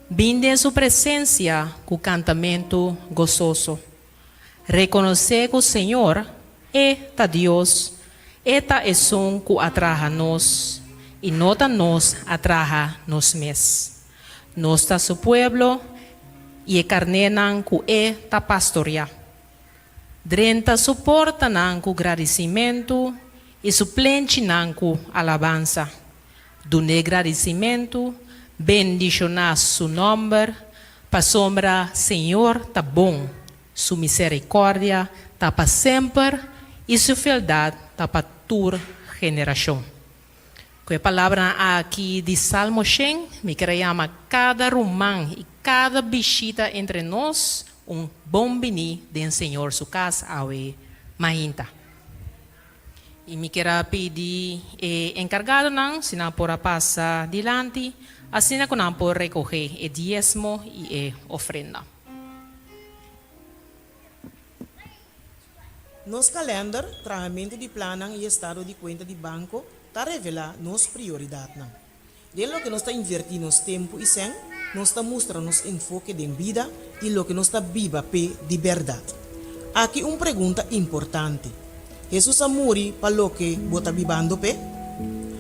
Vinde em sua presença com cantamento gozoso. Reconhecer que o Senhor é Deus, é som que atraja nós, e nota nos atraja nós mesmos. Nós está seu povo, e carnenan que é pastorear. Drenta suporta nan com agradecimento e suplente nan com alabança. Do agradecimento, bendicionar seu nome, para sombra Senhor tá bom, sua misericórdia tá para sempre e sua fialdade tá para toda geração. Com a palavra aqui de Salmo 100, me quero chamar cada romano e cada bichita entre nós bom bini do Senhor sua casa awe mahinta. E me quero pedir encargado não, se não por passar dilante, assim que não por recolher o diezmo e ofrenda. Nos calendar, tratamento de planang e estado de conta de banco, está revela nos prioridade não. De lo que nós está invertindo nos tempo e sem, nós está mostrando nos enfoque de vida e lo que nós está viva pe de verdade. Aqui pergunta importante. Jesus amuri para lo que bota vivando pe?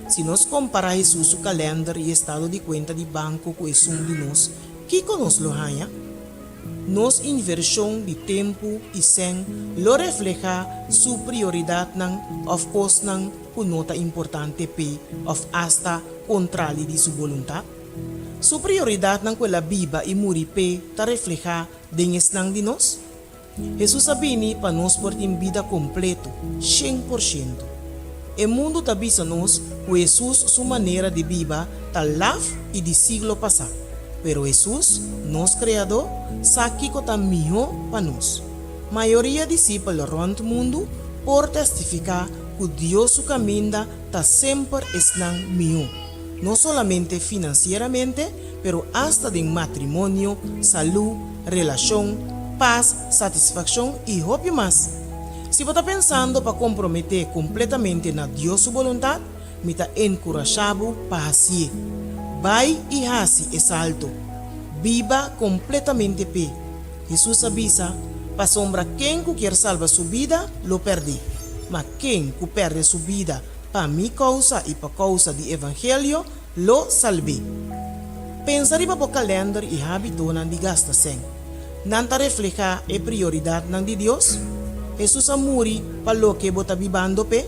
Se nós comparar Jesus o calendar e estado de conta de banco com o de nós, que conosco lo hanya? Nos inversão de tempo e sem lo refleja su prioridade ng of course ng punota importante pe of hasta contrali di su voluntad. Su prioridade ng quella biba e muri pe ta refleja dinges ng dinos. Jesus sabini pa nos por tim vida completo, 100%. E mundo tabi sa nos ku Jesus su maneira de biba tal laf e de siglo passado. Pero Jesus, nos criador, saki ko tam miho pa nos. Maioria discípulo rond mundo por testificar que Dios su caminda ta sempre esnang miho. No solamente financieramente, pero hasta de matrimonio, salud, relación, paz, satisfacción y hope más. Si você está pensando para comprometer completamente na Dios su voluntad, me está encorajado para así. Vai y hasi es alto. Viva completamente pe. Jesús avisa, para sombra quien quiere salvar su vida, lo perdí. mas quem que perde sua vida para minha causa e para causa do evangelho, lo salve. Pensar para o calendário e hábito não de gasta sem. Não te refleja a prioridade não de Deus? Jesus amuri para lo que bota vivando pe?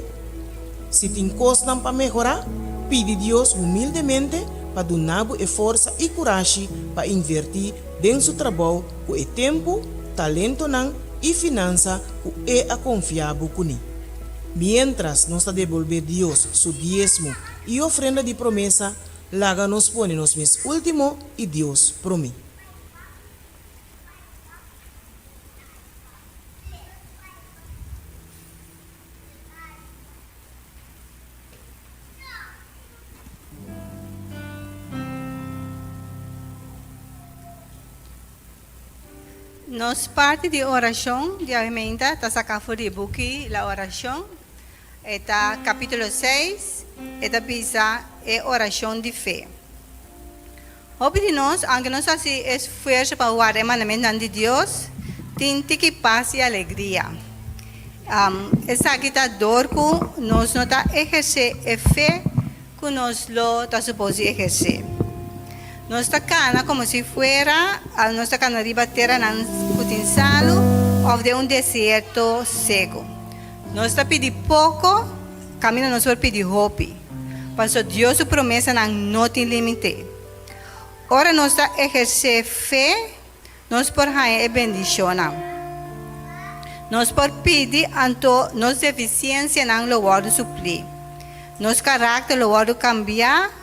Se tem coisas para melhorar, pede Deus humildemente para donar a força e coragem para invertir dentro do trabalho com o tempo, talento e finança que é confiável com ele. Mientras nós está devolver Deus su diezmo e ofrenda de promessa, laga nos pone nos mes último e Deus promete. Nos parte de oración de alimenta, está sacando de buki la oración, está capítulo 6, está pisa é oración de fe. Obedimos, aunque nos hace esfuerzo para guardar el mandamiento de Dios, tiene que paz y alegría. Esa agitador que nos nota ejercer fe que nos lo está supuesto ejercer. Nuestra cana como si fuera a nuestra cana arriba tierra en Cutinsalo o de un desierto seco. Nuestra pide poco, camina nuestro pide hopi. Pasó Dios su promesa no tiene límite. Ahora nuestra ejercer fe, nos por hacer bendición. Nos por pedir anto nos deficiencia en lo guardo suplir. Nos carácter lo guardo cambiar.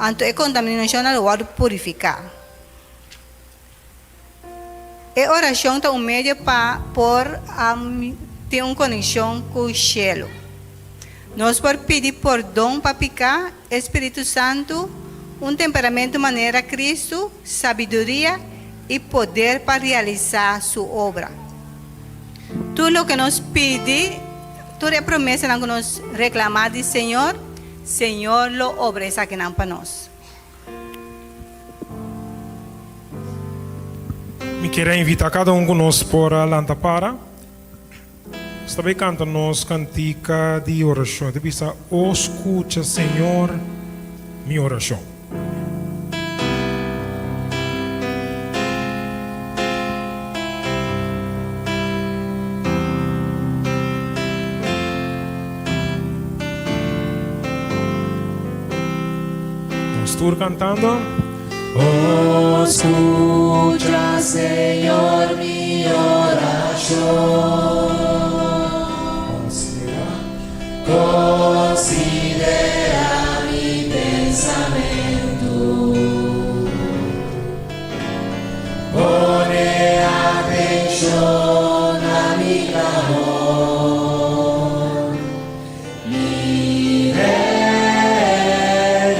Anto a contaminação lo guardo purificar. A oração é meio para ter uma conexão com o cielo. Nós por pedir perdão para picar, Espírito Santo, temperamento maneira Cristo, sabedoria e poder para realizar sua obra. Tudo o que nos pede, toda a promessa que nos reclamar do Senhor, Senhor lo obresa que não para nós. Me quero invitar cada conosco para Lantapara. Está cantando nos cantica de oração. Te pisa, escucha, Senhor, minha oração. Estou cantando. Escucha, Señor, mi oración. Considera mi pensamiento. Pone atención a mi clamor. Mi rey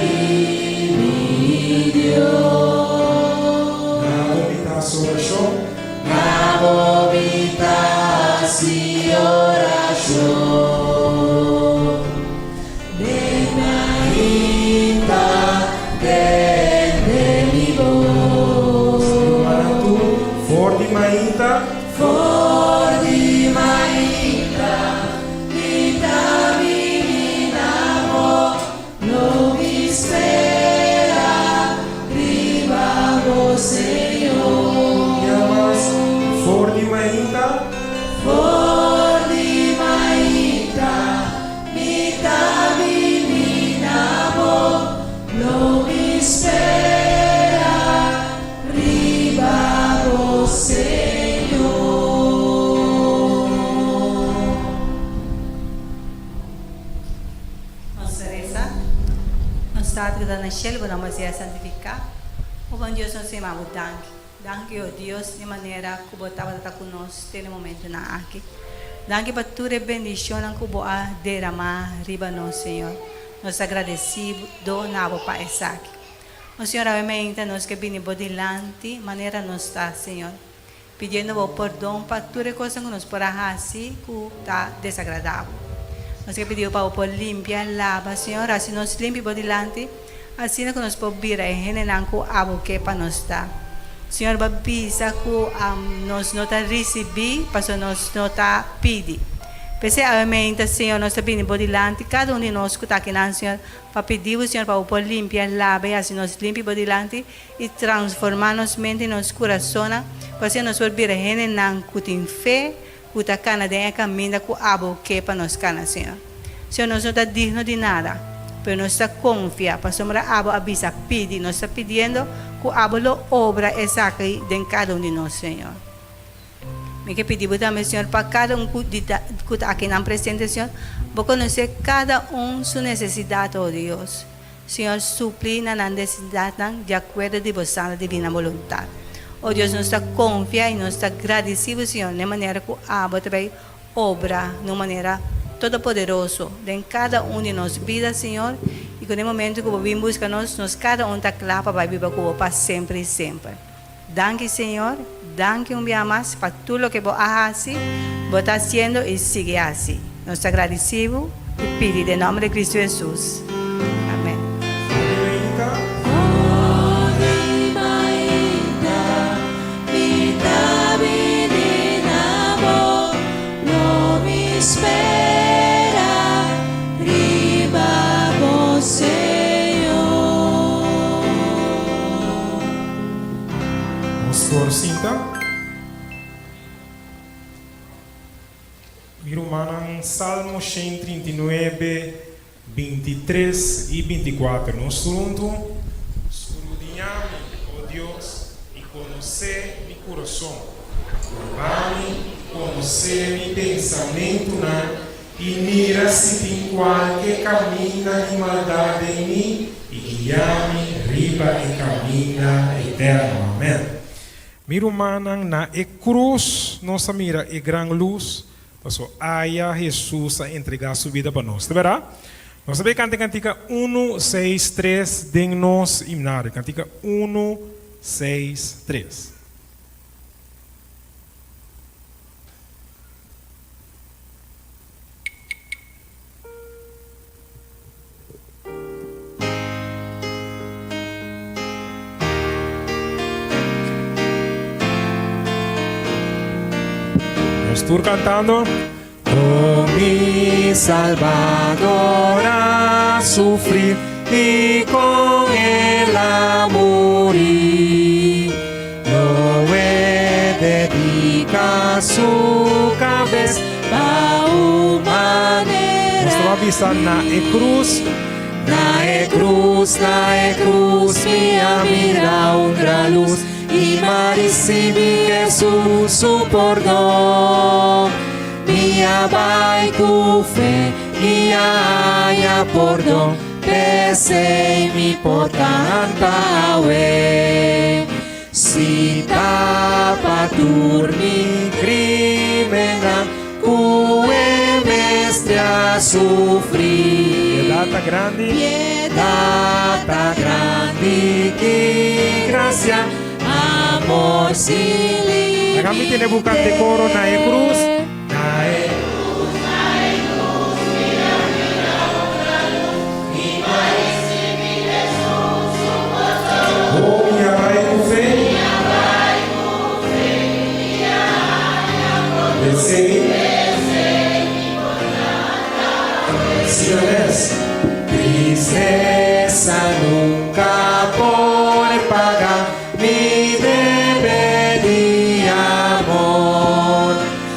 y mi Dios. Nabovitas y oración. Benahita de mi voz. Fordi Maita. Fordi Maita. Vita vivinamo. No mi espera. Privamo Señor. Fordi Maita. Fordi Maita. Vita vivinamo. No mi espera. Privamo Señor. Nossa reza, nosso Estado que está na cielo, vamos ser santificar. O bom Deus nos chamamos danke. Danke, oh Deus, de maneira que você está conosco neste momento na aqui. Danke por toda a bendição que você derramar riba nós, Senhor. Nós agradecemos na Pai aqui. O Senhor, realmente, nós que vinimos delante, maneira nós está, Senhor. Pedindo o perdão para toda coisa que nós podemos fazer que está desagradável. Nós que pedimos para o limpar, lava, Senhor, assim nós limpamos delante, assim que nós podemos vir a generar com a boca para nós estar. Senhor, babisa que nós não está receber, para nós não está pedir. Especialmente, Senhor, nós pedimos por delante, cada um de nós que está aqui, Senhor, para pedir ao Senhor para o pôr limpar, lavar, assim nós limpe por delante e transformar nossa mente e nosso coração, para assim nós por vir a gente não que tem fé, que está cana de caminho, que abo que para nós cana, Senhor. Senhor, nós não está digno de nada, mas nós está confiando, para sombra abo avisa, pede, nós está pedindo que abo lo obra exata de cada um de nós, Senhor. Me que pedimos também, Senhor, para cada um que está aqui na presente, Senhor, para conhecer cada um sua necessidade, oh Deus. Senhor, suplir na necessidade de acordo com a vossa divina vontade. Oh Deus, nós está confiando e nós está agradecido, Senhor, de maneira que a Abba também obra de maneira toda poderosa em cada um de nossas vidas, Senhor. E com o momento que vim buscar nós cada um está claro para viver com para sempre e sempre. Danke, Senhor. Danke un día más para todo lo que vos haces, vos estás haciendo y sigue así. Nos agradecemos y pedimos en nombre de Cristo Jesús. Amén. Pastor Cinta. Mirumanang Salmo 139, 23 e 24. Nós juntos escudriñamos, oh Deus, e conhecer meu coração. Vai conhecer meu pensamento, e mira se tem qualquer caminho de maldade em mim, e guia-me riba e caminho eterno. Amém. Mirumanang na e cruz, nossa mira e grande luz, passou aya Jesus a entregar sua vida para nós, verá? Nós sabemos cantica 163 de nós himnário, cantica 163. Estou cantando. Oh, mi Salvador a sufrir y con él a morir. No dedica su cabeza a humanera. Nuestra vista na cruz. Na cruz, minha mira outra luz. Y recibi Jesús su perdón. Mia vai con fe, mia perdón. Pese mi por tanta we. Si tapa turmi crimena, cue mestre a sufrir. Piedad grande, que gracia. Amor sin límite. Kami tinebukan de coro na e cruz. Na e cruz, mira, mira, otra luz. Y recibi Jesús su perdón. Oh, minha vai com fé. Minha vai com fé. Minha por Desei por nada. Tristeza nunca pode pagar mi debe de amor.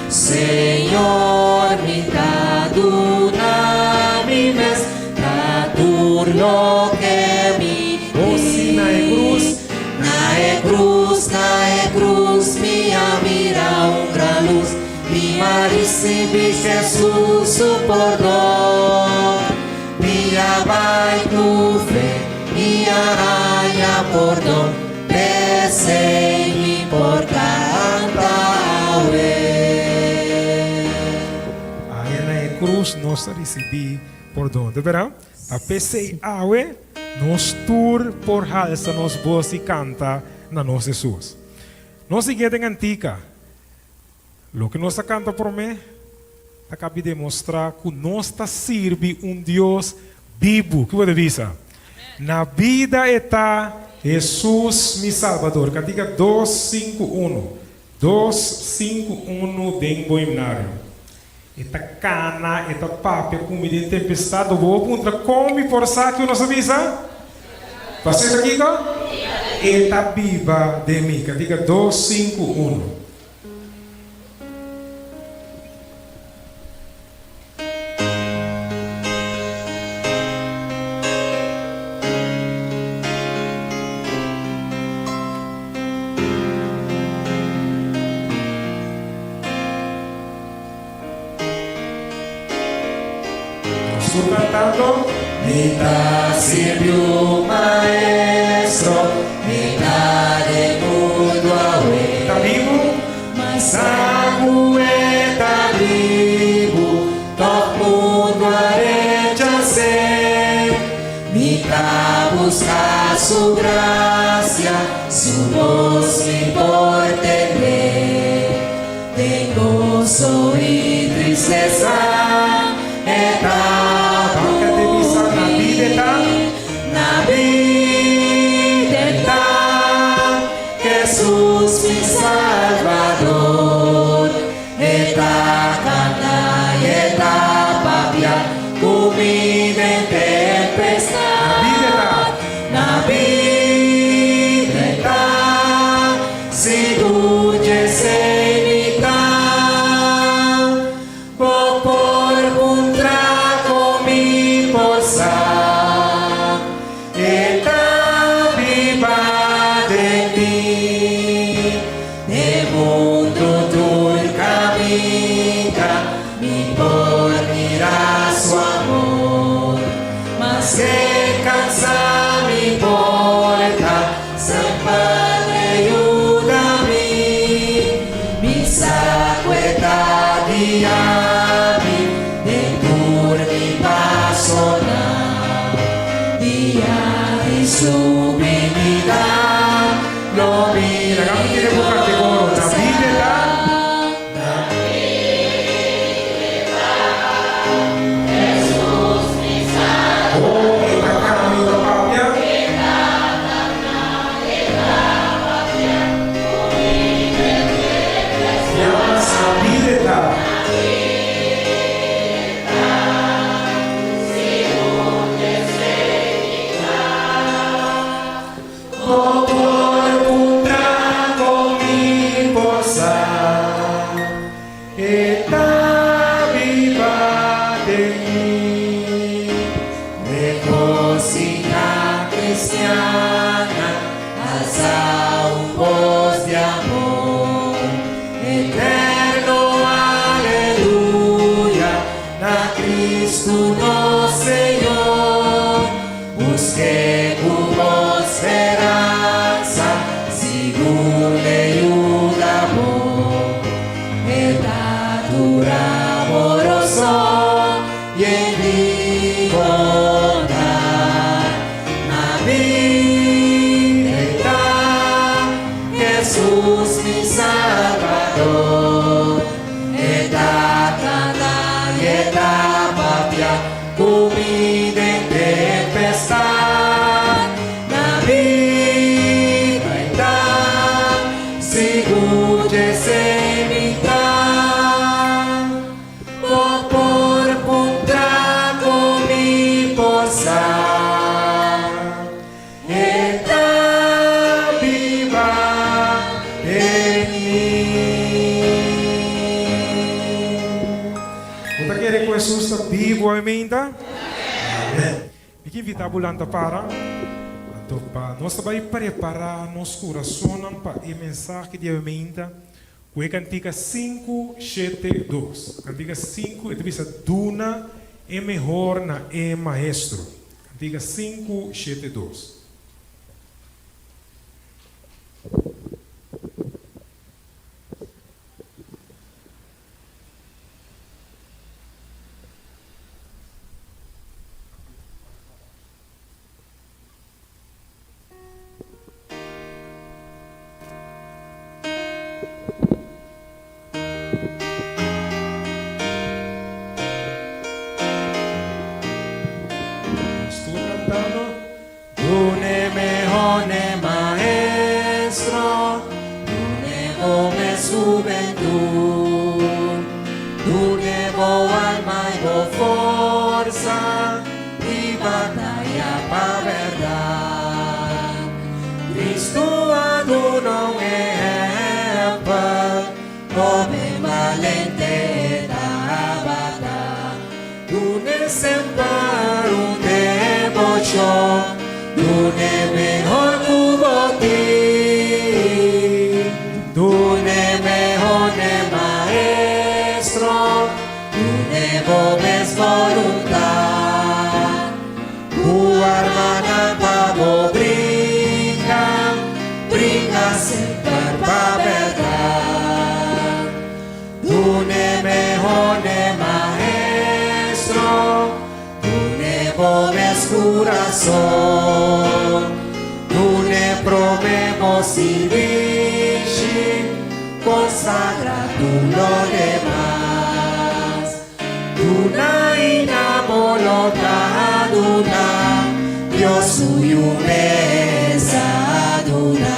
Señor, mi taduna mi mes, tadur lo que mi. Oh, si na e cruz, minha mira uma luz. Mi recibi Jesus su perdón. Minha vai tu fé, minha perdón. Sei por tanta vez. Aí na cruz nós recebi perdão, de verá? A PC awe nos tur por halsa nos voz e canta na nossa Jesus. Nós seguinte antica. Lo que nós canta por mim, acaba de demonstrar que nós está serve Deus vivo, que você diz? Na vida está Jesus, mi Salvador. Cantica 251. 251 de himnário. Esta cana, esta papia, comida em tempestade, vou apontar come por saque, não sabia isso? Vocês aqui, cá? Esta biba de mim, diga 2, 5, 1. Estou cantando. Mita sirvió maestro, mita de mundo away. Está vivo? Mas aku está vivo, todo mundo rechace. Mita busca su gracia, su voz me importe. Tengo gozo y tristeza, na vida está Jesús mi Salvador. Está cana y está papia, comida en tempestad. Na vida está, si huye se evita, por contra comi posa. Que cansa mi porta, San Padre ayúdame, mi sacueta diami, de mi paso día de su venida, lo mira. Kami tiene que buscarte coro. Jesús mi Salvador, eta cana y eta papia, comida en tempestad. Na vida está, si huye se evita, por contra comi posar. Eta viva en mim. Você quer que Jesus está vivo ainda? Amém. E que invitar a bulanta para? Nós vamos preparar nosso coração para a mensagem de ainda. Que cantiga 572. Cantiga 5, e diz Duna é melhor na é maestro. Cantiga 572. Estou cantando. Dune mejor maestro, dune come juventud, dune come valente tabata, tu ne sembra un devocio, tu ne mejor cuboti, tu ne mejor ne maestro, tu ne vomes voluntad, tu hermana pavo brinca sempre pa verdad, tu ne mejor ne maestro, tu ne vomes corazón, tu ne promemos y dici, consagra tu lo demás, tu na inamolotaduna, Dios suyo mesaduna,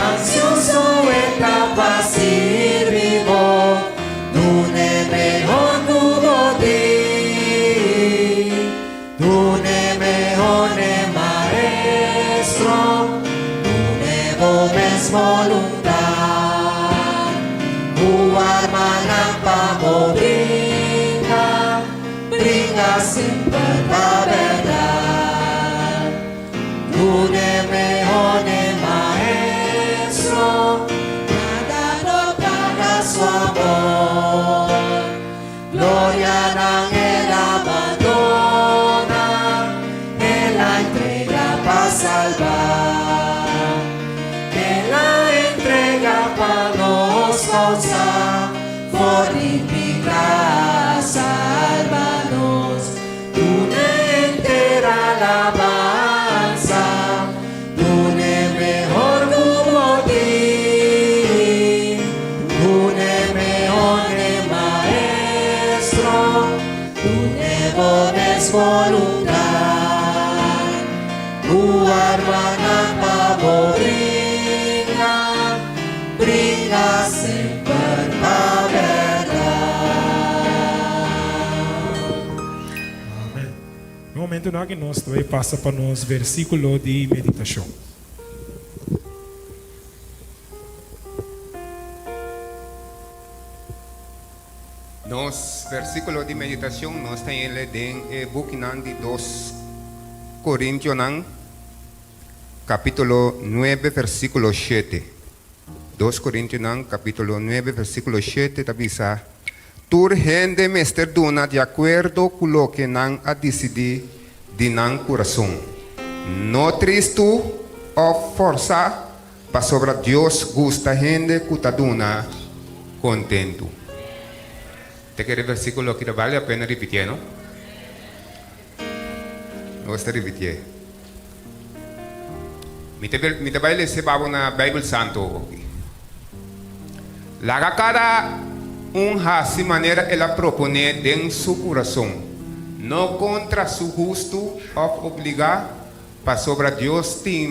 ansioso etapa sirvivo, tu ne mejor cuboti, tu ne mejor ne maestro, tu ne vomes voluntad, tu hermana pavo brinca siempre pa verdad, tu ne mejor ne maestro, nada no paga su amor, gloria en el abandona, en la entrega para salvar, en la entrega para nos causar, fortificar, salvarnos, tu ne entera alabanza, tu ne mejor cuboti, tu ne mejor ne maestro, tu ne vomes voluntad, tu hermana pavo brinca sempre pa Amém. No momento na que nós vai passar para nos versículo de meditação. Nos versículo de meditação nós temos em book de 2 Coríntios capítulo 9 versículo 7. 2 Coríntios capítulo 9 versículo 7 tabisa tur gente mester duna de acordo com lo que nan a decidir de nan coração. No tristo ou força para sobre Deus gusta gente cutaduna contento. Te quer versículo que vale a pena repetir, ¿no? No está repetir. Me te baile se va na Bible Santo. La cada hace maneira ela propone en su corazón, no contra su gusto o obligar, para sobre Dios te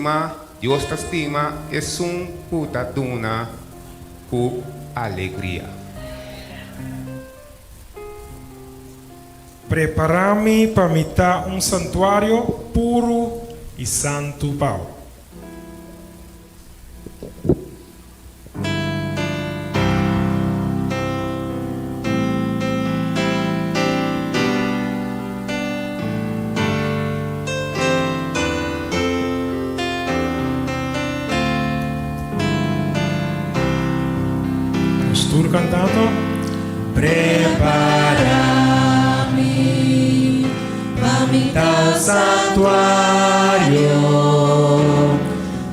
estima, es un puta duna con alegría. Preparami para mitar santuário puro e santo pau. Estou cantando. Prepara-me para mitar santuário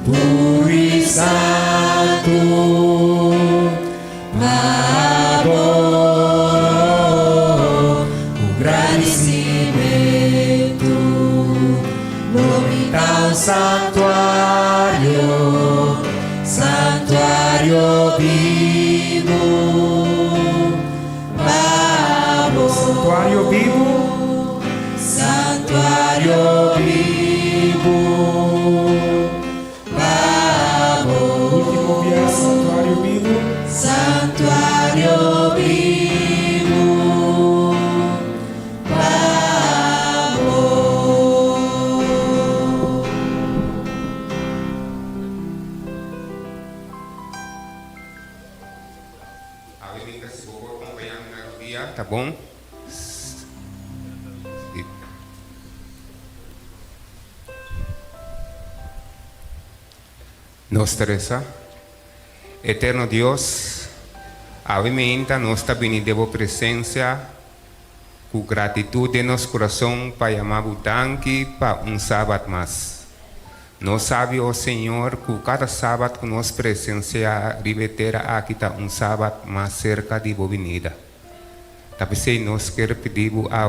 puro e santo, adoro o agradecimento no mitar santuário, santuário vivo. Santuário vivo, santuário vivo, vamos. Último dia, santuário dia, tá bom? Nos Teresa, eterno Deus, aumenta nossa benideva presença, com gratitude em nosso coração para chamar o tanque para sábado mais. Nós sabemos, ó Senhor, que cada sábado que nós presencia ribeteira aqui está sábado mais cerca de boa venida. Tapi nós queremos pedir a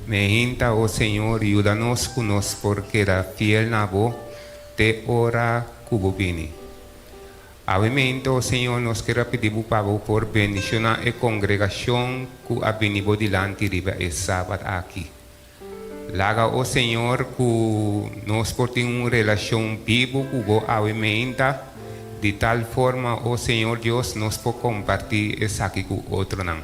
meinta, ó Senhor, ajuda-nos conosco porque era fiel na boa, te ora cububini. Obviamente, o Senhor, nós queremos pedir por bendicionar a congregação que a venido dilante riba é sábado aqui. Laga o Senhor que nós temos uma relação viva com a obviamente, de tal forma, o Senhor Deus, nós podemos compartilhar isso aqui com outro não.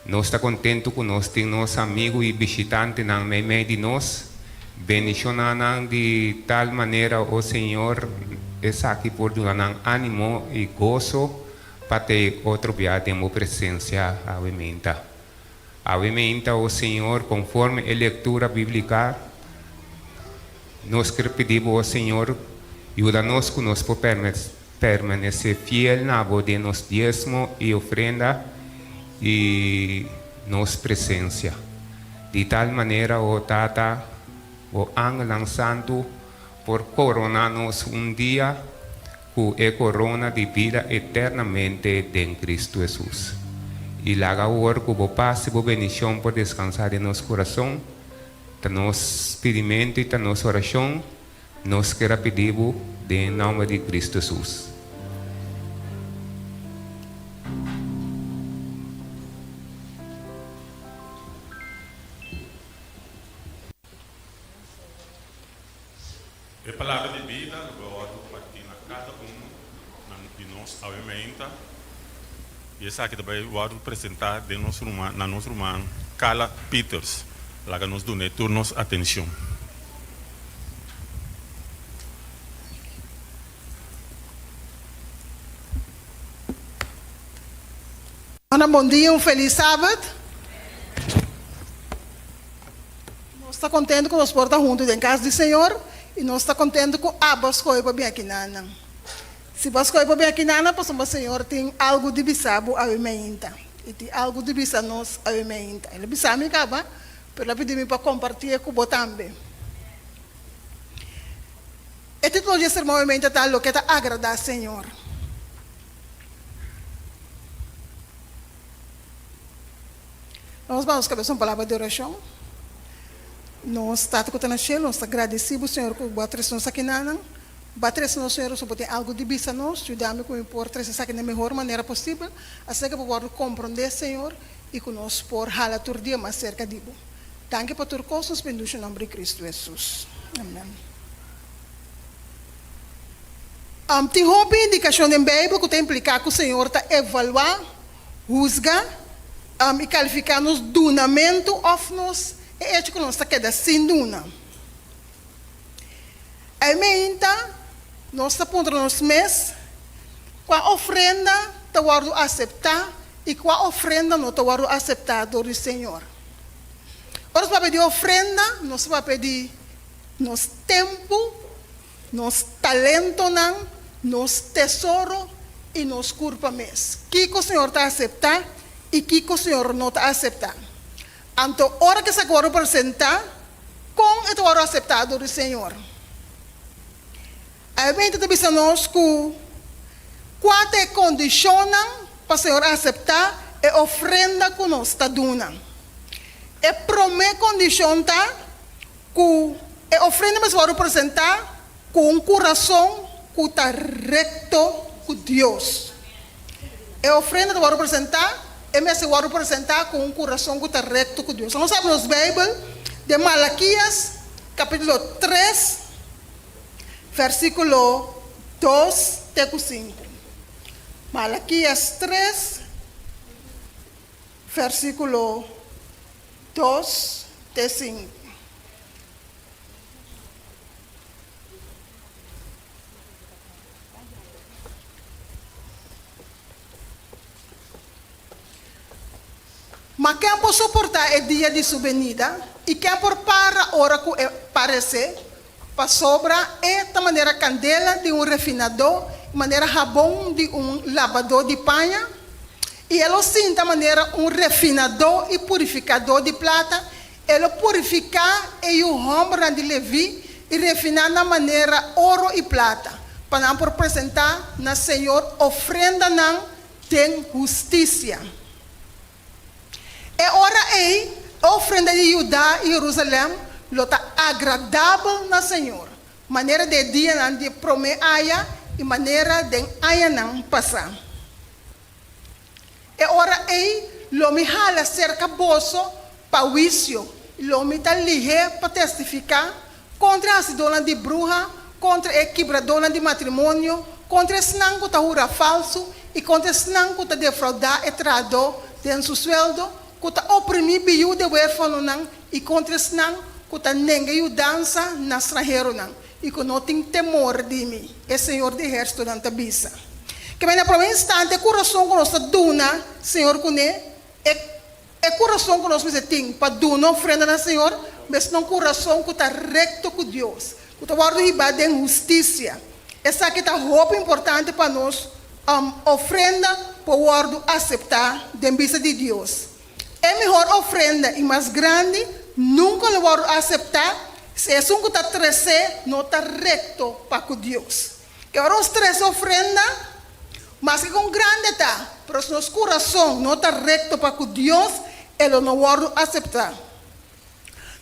Nós estamos contentos que nós temos amigos e visitantes no meio de nós. Bendicionando de tal maneira, o Senhor, está aqui por dar ânimo e gozo para ter outro dia de uma presença aumenta. Aumenta, o Senhor, conforme a leitura bíblica, nós pedimos ao Senhor, ajuda-nos que nós podemos permanecer fiel na voz de nosso diezmo e ofrenda e nossa presença. De tal maneira, o Tata, o Ángel Santo, por coronar-nos dia com a corona de vida eternamente em Cristo Jesus. E lá agora que o paz e a bendição por descansar em nosso coração, em nosso pedimento e em nossa oração, nós queremos pedir em nome de Cristo Jesus. A palavra de vida, agora, para cada de nós, aumenta. E essa aqui também vou apresentar de nosso irmão, Carla Peters, lá que nos dá turnos atenção. Bom dia, feliz sábado. Nós estamos contentes que nós portamos juntos em casa do Senhor. E nós estamos contentes com a bascoia para bem aqui nana. Se bascoia para bem aqui nana, pois o Senhor tem algo de bisabo a meinta. E tem algo de bisa nós a meinta. Ele bisa me acaba, pero pedir para compartilhar com o também. E título de sermão meinta tal lo que está agradar ao Senhor. Nós vamos cabeçar uma palavra de oração. Nós estamos com o Senhor, nós estamos agradecidos, Senhor, por bater nós aqui na bater nós, Senhor, só tem algo de bisa nós, ajuda-me com o importa isso aqui da melhor maneira possível, assim que podemos compreender, Senhor, e que nós por hala todo dia mais cerca de Deus. Danke por tudo coisas, nos bendice em nome de Cristo Jesus. Amém. Tem uma indicação na Bíblia que tem implicar que o Senhor está evaluar, juzga e qualificar nos donamento of nós. É isso que nós estamos quedando sem duna. A meinta, nós estamos pondo nos mês, com a ofrenda, está guardo aceitar, e com a ofrenda, não está guardo aceitar do Senhor. Ora, para pedir ofrenda, nós vamos pedir nosso tempo, nosso talento, nosso tesouro e nosso corpo mês. O que o Senhor está aceitar e o que o Senhor não está aceitar. Então, hora que se agora apresentar, com o agora aceitar do Senhor. A gente deve saber que quatro condições para o Senhor aceitar a ofrenda que nós está dando. A primeira condição está que a ofrenda vai se apresentar com um coração que está recto com Deus. A ofrenda vai apresentar e me asseguro apresentar com um coração que está recto com Deus. Nós sabemos na Bíblia de Malaquias, capítulo 3, versículo 2 até 5. Malaquias 3, versículo 2 até 5. Mas quem pode suportar o dia de sua venida e quem pode para a hora que aparecer, para sobrar é da maneira candela de refinador, maneira rabão de lavador de panha, e ela sim da maneira refinador e purificador de plata, ela purificar e o ramo de Levi e refinar na maneira ouro e plata, para não apresentar na Senhor ofrenda não tem justiça. É hora aí, a ofrenda de Judá e Jerusalém, está agradável na Senhor. Maneira de dia não de promer aya e maneira de aya não passar. É hora aí, lo me hala cerca bolso para juízo, lo me está ligeiro para testificar contra a dona de bruxa, contra a quebradora de matrimônio, contra o senão que está jura falso e contra o senão que está defraudar e traidor de seu sueldo, que está oprimir biu de huérfano não e contra o senão que está nengue dança na estrangeiro não e que não tem temor de mim, é Senhor de exército não está bisa. Que vem para um instante, o coração que nós duna, Senhor, que é coração que nós temos para donar ofrenda na Senhor, mas não coração que está recto com Deus, que está guardado em justiça. Essa aqui está roupa importante para nós, ofrenda para o guardo aceitar de vista de Deus. É melhor ofrenda e mais grande, nunca o guardo aceitar, se é um que está crescer, não está recto para com Deus. Que agora os três ofrendas, mas que com grande está, pero se nosso coração não está recto para com Deus, ele não vai aceitar.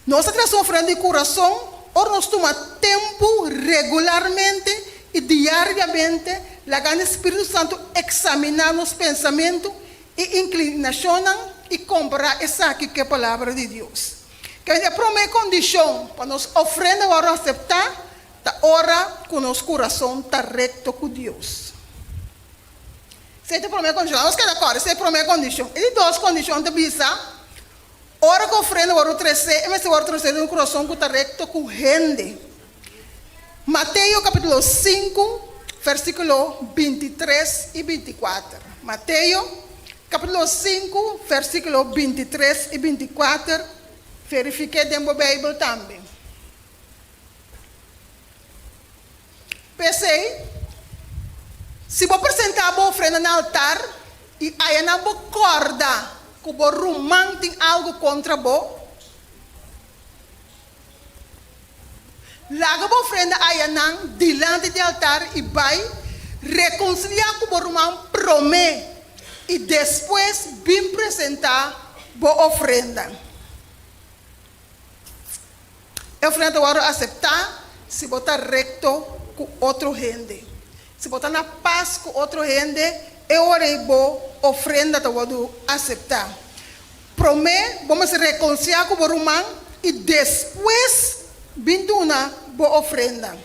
Nossa criação ofrenda de coração, ou nós tomamos tempo regularmente e diariamente, lá o Espírito Santo examinar nos pensamentos e inclinações e comprar essa aqui que é a palavra de Deus. Que é a primeira condição para nós ofrenda para aceitar, da hora que o nosso coração está recto com Deus. Essa é a primeira condição. Nós queremos agora, essa é a primeira condição. E duas condições de visa. Ora que ofrenda para o terceiro, mas o terceiro no coração que está recto com gente. Mateus capítulo 5, versículo 23 e 24. Mateus capítulo 5, versículo 23 e 24. Verifiquei dentro da Bíblia também. Pensei. Se vou apresentar a ofrenda no altar e aí não vou corda que o rumão tem algo contra você, larga a ofrenda aí não diante do altar e vai reconciliar com o rumão promete e depois vem apresentar a ofrenda. A ofrenda vai aceitar se botar recto com outro gente. Se botar na paz com outro gente, eu orei boa ofrenda que eu vou aceitar. Promete, vamos reconciliar com o irmão e depois vindo uma boa ofrenda.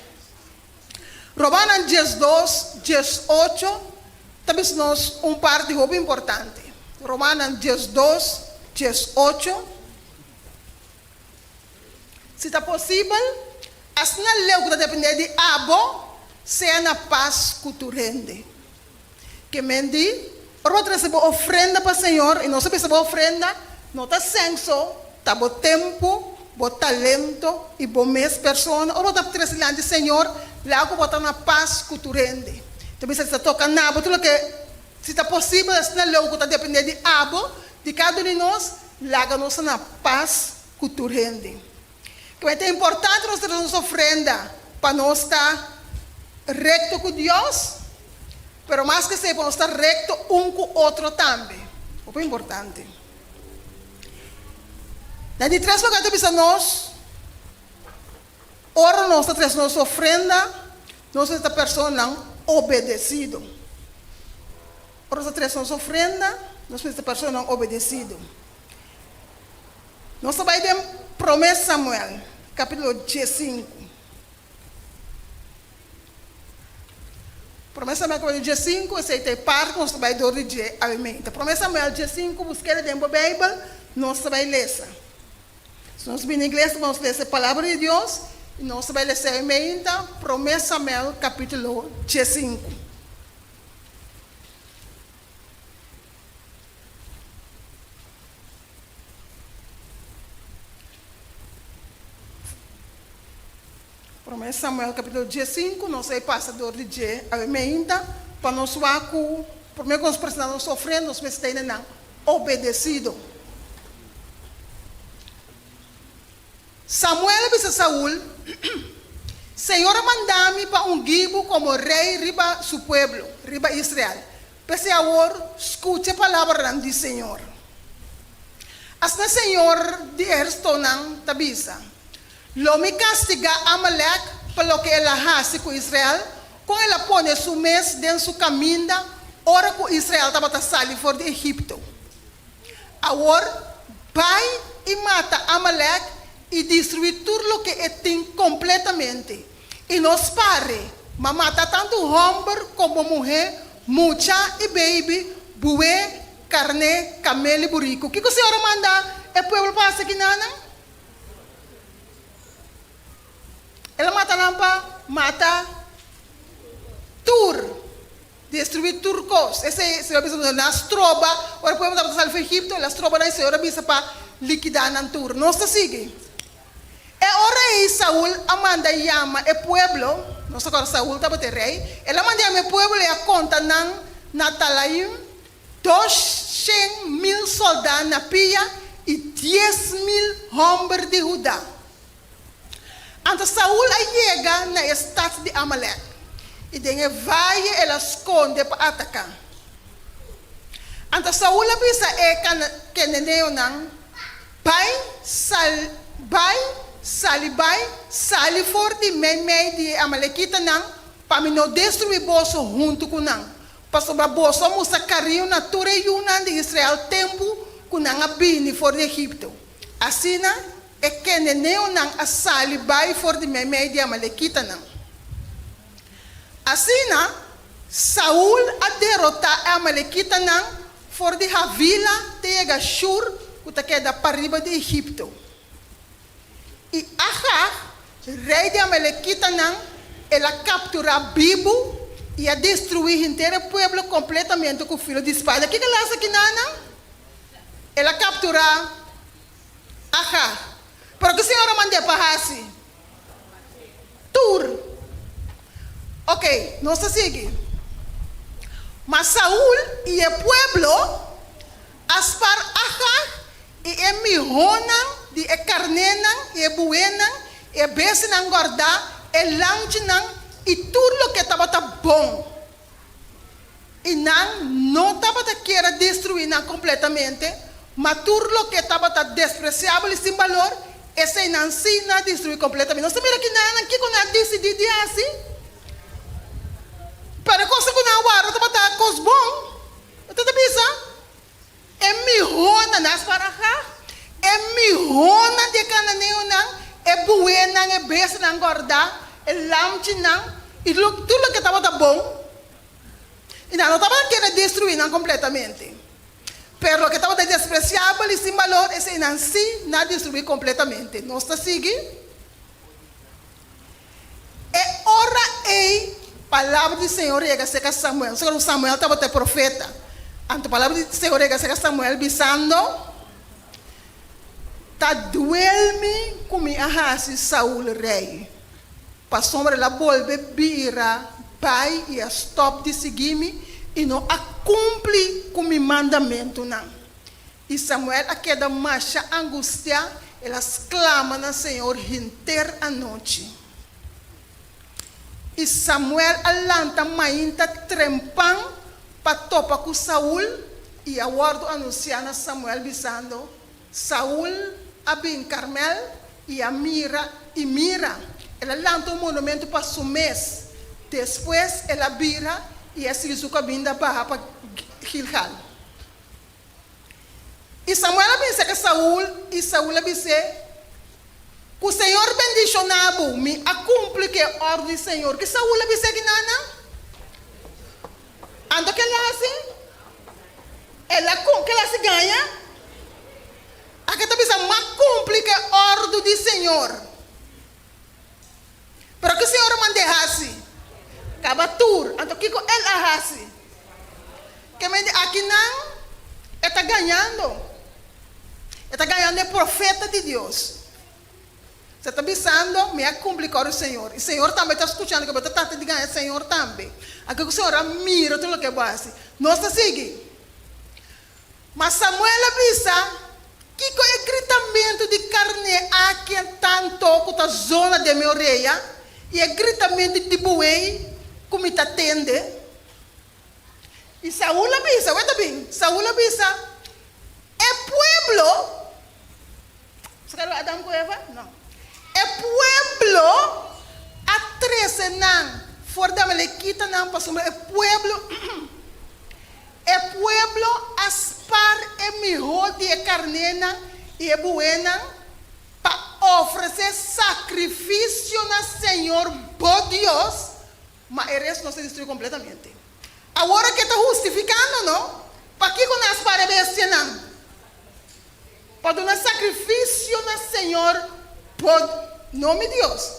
Romanos 12, 18, também nós parte roupa importante. Romanos 12, 18. Se está possível, assim não leu que depende de abo, seja na paz com tu rende. Que mendi, ora trazer ofrenda para o Senhor, e não se pensa ofrenda, não está senso, está bom tempo, bom talento, e bom mês pessoa, ora está trazer lá de Senhor, lá que botar na paz com tu rende. Também se está tocando na abo, tudo que, se está possível, assim não leu que está dependendo de abo, de cada um de nós, lá que nós na paz com tu rende. Que é importante nós termos nossa ofrenda, para nós estar recto com Deus, pero mais que seja, nós estar recto um com o outro também. O que é importante. De três lugares de nós, ora nós trazemos nossa ofrenda, nós esta pessoa não obedecido. Ora nós trazemos nossa ofrenda, nós esta pessoa não obedecido. Nós vamos ver promessa Samuel, capítulo 15. Promessa Samuel, capítulo 5, essa é parte, nós vamos ver de alimento. Promessa Samuel, 5, busquei dentro da Bíblia, nós vamos ler. Se nós vimos em inglês, vamos ler a palavra de Deus, e nós vamos ler a alimento, Promessa Samuel, capítulo 5. 1 Samuel capítulo 15, nós aí passador de G, a meinta, para nós waku, por meio que nós precisamos sofrer, nós precisamos não obedecido. Samuel disse Saúl, Senhor mandame para ungibo como rei riba su pueblo, riba Israel. Pese agora, escute a palavra do Senhor. Asna Senhor de Erstonan tabisa. Lo me castiga Amalek pelo que ela hace com Israel, com ela pone su mes dentro su caminda, ora com Israel estava sali fora de Egipto. Agora, vai e mata Amalek e destruir tudo o que tem completamente. E nos pare, mas mata tanto homem como mulher, mucha e baby, bué, carne, camelo e burrico. O que o Senhor manda o povo passa aqui, nana? Ela mata lampa, mata tur, destruir turcos. Esse se avisa nas trobas, ora o povo estava saindo do Egipto, as trobas aí se avisa para liquidar na tur. Não se sigue. E o rei Saúl amanda yama e pueblo, não sei agora Saúl estava de rei, ela manda yama e pueblo e a conta na Natalaim, 200,000 soldados na pia e 10,000 homens de Judá. Então Saúl chega na estado de Amalek e dengue vai ela esconde para atacar. Então Saúl avisa que neneu não vai sali forte meio de Amalekita não para não destruir bolso junto com não. Para sobre bolso musa carinho na tura de Israel tempo com não abini fora de Egipto. Assim não é que neneu não a sali vai forte meio de Amalekita não. Assim não Saúl a derrotar a Amalekita não fora de Havila tega Shur que queda para riba de Egipto. E Ahá, rei de Amalekita, ela captura Bibo e a destruir inteiro o povo completamente com o filo de espada. O que ela faz aqui, Nana? Ela captura Ahá. Pero que o Senhor mandou para Hasi? Tur. Ok, não se sigue. Mas Saúl e o povo, aspar Ahá e emihonan, de e carnenan, e buenan, e besenan guardar, e lanchinan, e tudo o que estava bom. E não estava querer destruir completamente, mas tudo o que estava despreciável e sem valor, esse não se destruir completamente. Não se mira que não, que quando decidi de assim, para coisa que não guarda, estava coisa bom. Então, pensa, é mihona nas parajas. É mihona de cananeu não, é buena, é besta não guardar, é lamche não, e tudo que estava bom, e não estava querendo destruir não completamente. Pero o que estava despreciável e sem valor, esse não se não destruir completamente. Não está seguindo? É hora e palavra do Senhor chega a ser com Samuel. Samuel estava até profeta. A palavra do Senhor chega a ser com Samuel, bisando. Ta duelme kumi ahasi Saúl rei. Pa sombra la bolbe bira pai e a stop de seguir-me e não a cumpre kumi mandamento não. E Samuel a queda marcha angústia, elas clamam no Senhor inteira a noite. E Samuel alanta mainta trempang pa topa com Saúl e a guardo anunciando a Samuel bisando Saúl Abin Carmel e a Mira. Ela lança monumento para su mês. Depois ela vira e assim su cabinda barra para Gilgal. E Samuel disse que Saúl disse que o Senhor bendicionado me a cumpre que a ordem do Senhor. Que Saúl disse que nana? Ando que ela assim? Que ela se ganha? Aqui está pensando, mas cumpre que a ordem do Senhor. Pero que o Senhor mande assim? Cabatur, então que ela assim? Que aqui não, está ganhando. Está ganhando é profeta de Deus. Você está pensando, me cumpre com o Senhor. E o Senhor também está escutando, que você está dizendo, o Senhor também. Aqui o Senhor mira tudo o que faz. Nós está seguindo. Mas Samuel avisa que com o gritamento de carne aqui tanto com a zona de minha orelha, e o gritamento de boi, como está tende. E Saúl avisa, olha bem, Saúl avisa, é pueblo. Você quer Adão com Eva? Não. É pueblo a 13 não. Fora da melequita não passou. É pueblo. É pueblo aspar é melhor de carnena e é buena para oferecer sacrifício na Senhor por Deus, mas o resto não se destruiu completamente. Agora que está justificando, não? Para que nós para bestia não? Para dar sacrifício na Senhor por nome de Deus.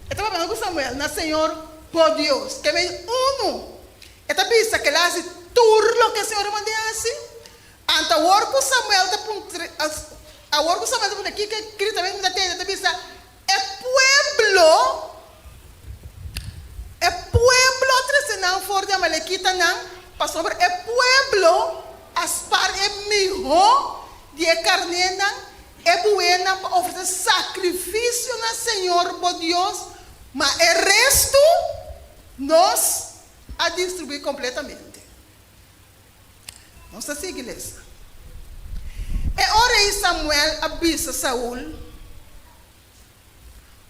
Estava falando com Samuel, na Senhor por Deus. Que vem uno. Esta pista que lá se turlo que o Senhor mandou assim. Anta o orco Samuel a orco Samuel está aqui que gritamente da tenda, esta pista é pueblo. É pueblo trecenão fora de Amalequita não. Passou por é pueblo aspar é melhor de carnena. É buena para oferecer sacrifício na Senhor por Deus, mas o resto nós a distribuir completamente. Não está assim, igreja. É hora aí Samuel avisa Saúl.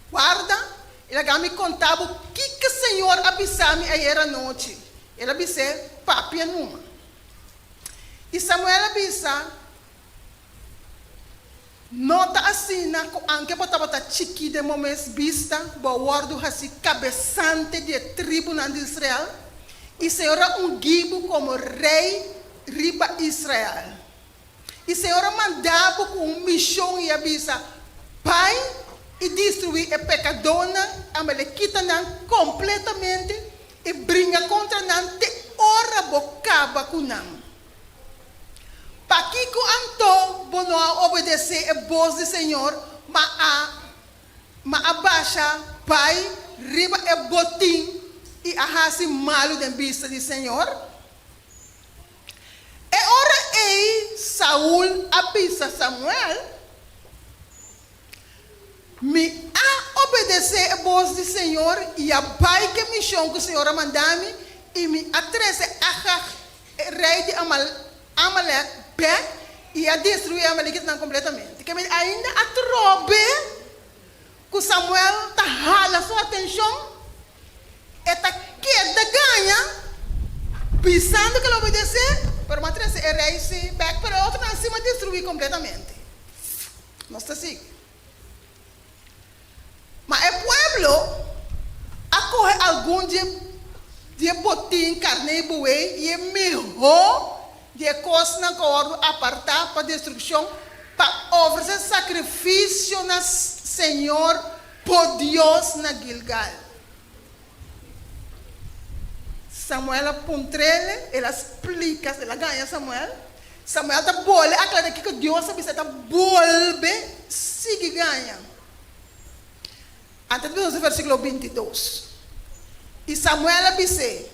Guarda, ele me contava o que o Senhor avisou-me ayer à noite. Ele avisou, papi numa. E Samuel avisa. Nota assim, anche bota chiqui de momento vista, guardo assim cabeçante de tribunal de Israel, e Senhor ungiu como rei riba Israel. E Senhor mandava com uma missão e avisa, pai, e destruir a pecadona, a melequita completamente, e brinca contra não te ora bocaba com não. Para que anto bono obedecer a voz do Senhor, mas abaixa pai, riba é botim e arrasa malo de vista do Senhor. É hora aí Saúl avisa Samuel, me a obedecer a voz do Senhor e a pai que me chama que o Senhor mandou-me e me atrese a rei de Amalek e a destruir a Amalequita completamente. Que ainda a trobe que Samuel está rala sua atenção, esta queda ganha, pensando que ele obedecer, para matar é rei se back para outro em cima destruir completamente. Não está assim. Mas é pueblo acorre algum de botim, carne e boi e é melhor de coisas na corda apartar para destruição, para oferecer sacrifício na Senhor por Deus na Gilgal. Samuel apontrele, ela explica, ela ganha Samuel está bolhe, aclara que Deus sabe se está bolbe, sigue ganha. Até o versículo 22. E Samuel disse,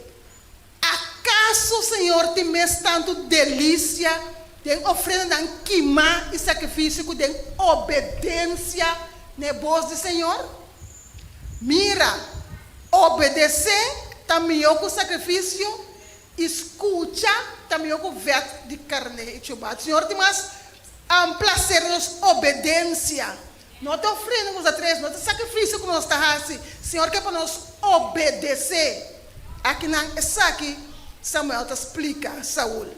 acaso o Senhor te mês tanto delícia de oferenda de queimar e sacrifício de obediência na voz do Senhor? Mira, obedecer também com o sacrifício, escuta também com o veto de carne e chuva. O Senhor tem mais prazer nos obediência. Não te oferenda com os três, não te sacrifício com nós assim. Senhor, que é para nós obedecer. Aqui não é aqui. Samuel te explica a Saúl.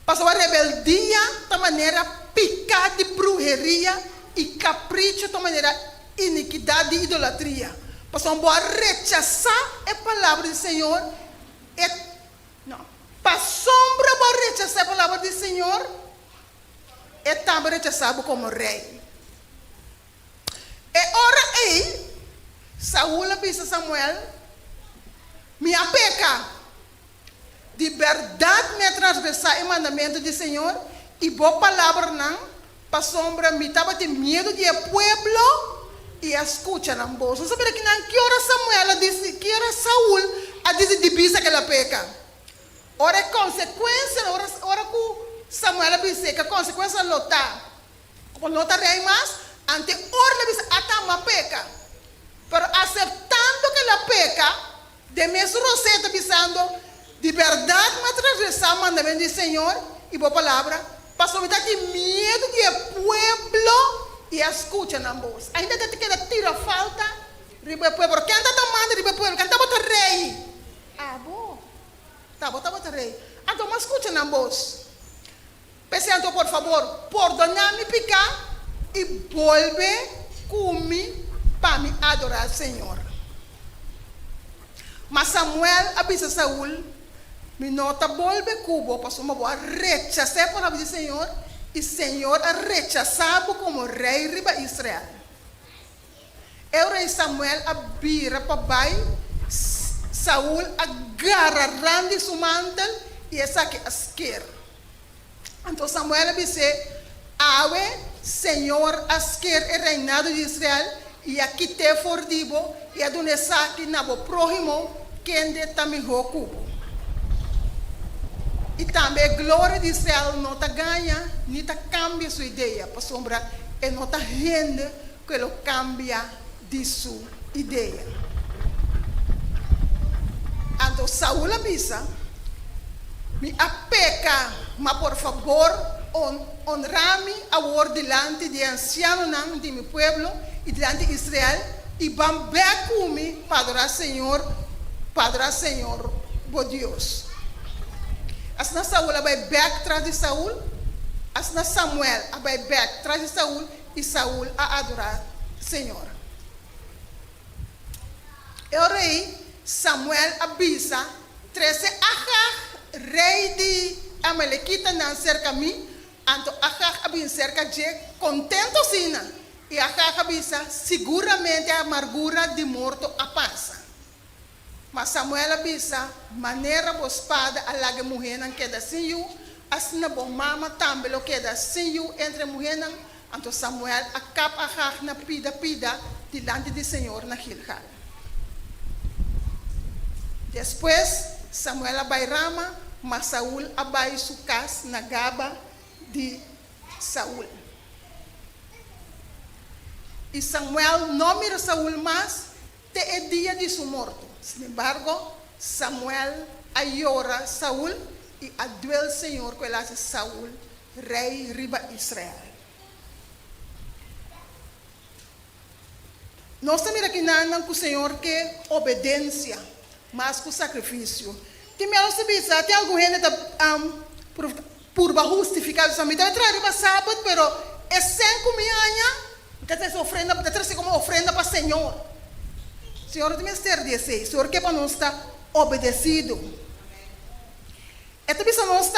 Passou a rebeldia da maneira picada de bruxeria e capricho da maneira iniquidade e idolatria. Passou a rechazar a palavra do Senhor. Passou a rechazar a palavra do Senhor. E também rechazado como rei. E ora aí, Saúl disse a Samuel, minha peca, de verdade me transgressar o mandamento do Senhor, e boa palavra não, pa sombra, me estaba de miedo del pueblo y escuchan a voz. No sabía que hora Samuel dice, que era Saúl, a dizer divisa que la peca. Ora é consequência, ora que Samuel disse que a consequência não está. Como não está rei mais, ante ora diz atama peca. Pero aceptando que la peca, de mesmo roseta dizendo, de verdade, mas transgressar o mandamento do Senhor e boa palavra, passou a de medo do pueblo e escuta na voz. Ainda tem que tira falta, riba pueblo, quem está tomando riba pueblo, quem está botando rei? Ah, bom. Tá botando rei. Então, mas escuta na voz. Pensando, por favor, perdonar-me pecar e volve comigo para me adorar o Senhor. Mas Samuel avisa Saúl, me nota volve cubo, para uma boa rechazar a palavra do Senhor, e o Senhor a rechazado como rei riba Israel. O rei Samuel a vira para baixo, Saúl agarra rande su mantel e essa que asquer. Então Samuel disse, ave, Senhor, asquer o reinado de Israel, e aqui te fordibo, e a dona saque na bo próximo, quem de também cubo. E também a glória de Israel não está ganha, nem está cambia sua ideia, para sombra, e não está rende que ele cambia de sua ideia. Então Saúl avisa, me apeca, mas por favor, honra-me agora delante de ancianos de meu pueblo e diante de Israel, e vão ver comigo para adorar Senhor, o Deus. Assim Saúl vai ver atrás de Saúl, assim Samuel vai ver atrás de Saúl, e Saúl a adorar Senhor. O rei Samuel avisa, 13 Agag, rei de Amalequita, não cerca mim, então Agag avisa cerca de contento sina, e Agag avisa, seguramente a amargura de morto a passa. Mas Samuel avisa, maneira a espada a laga mulher não queda sem you, assim na bom mama também lo queda sem you entre mulher não, então Samuel acaba Agag na pida diante do Senhor na Gilgal. Depois, Samuel abai Rama, mas Saúl abai sua casa na gaba de Saúl. E Samuel não mira Saúl mais, até o dia de sua morte. Sin embargo, Samuel ayora Saúl e aduel Senhor que ele hace Saúl, rei riba Israel. Nós estamos aqui com o Senhor que obediência, mas com sacrifício. Tem algum gente por justificar o samita. Vai trazer para sábado, pero é sem comida, que tem ofrenda, que trazer como ofrenda para o Senhor. Senhor, tem que 16. Senhor, que para nós está obedecido. E também nós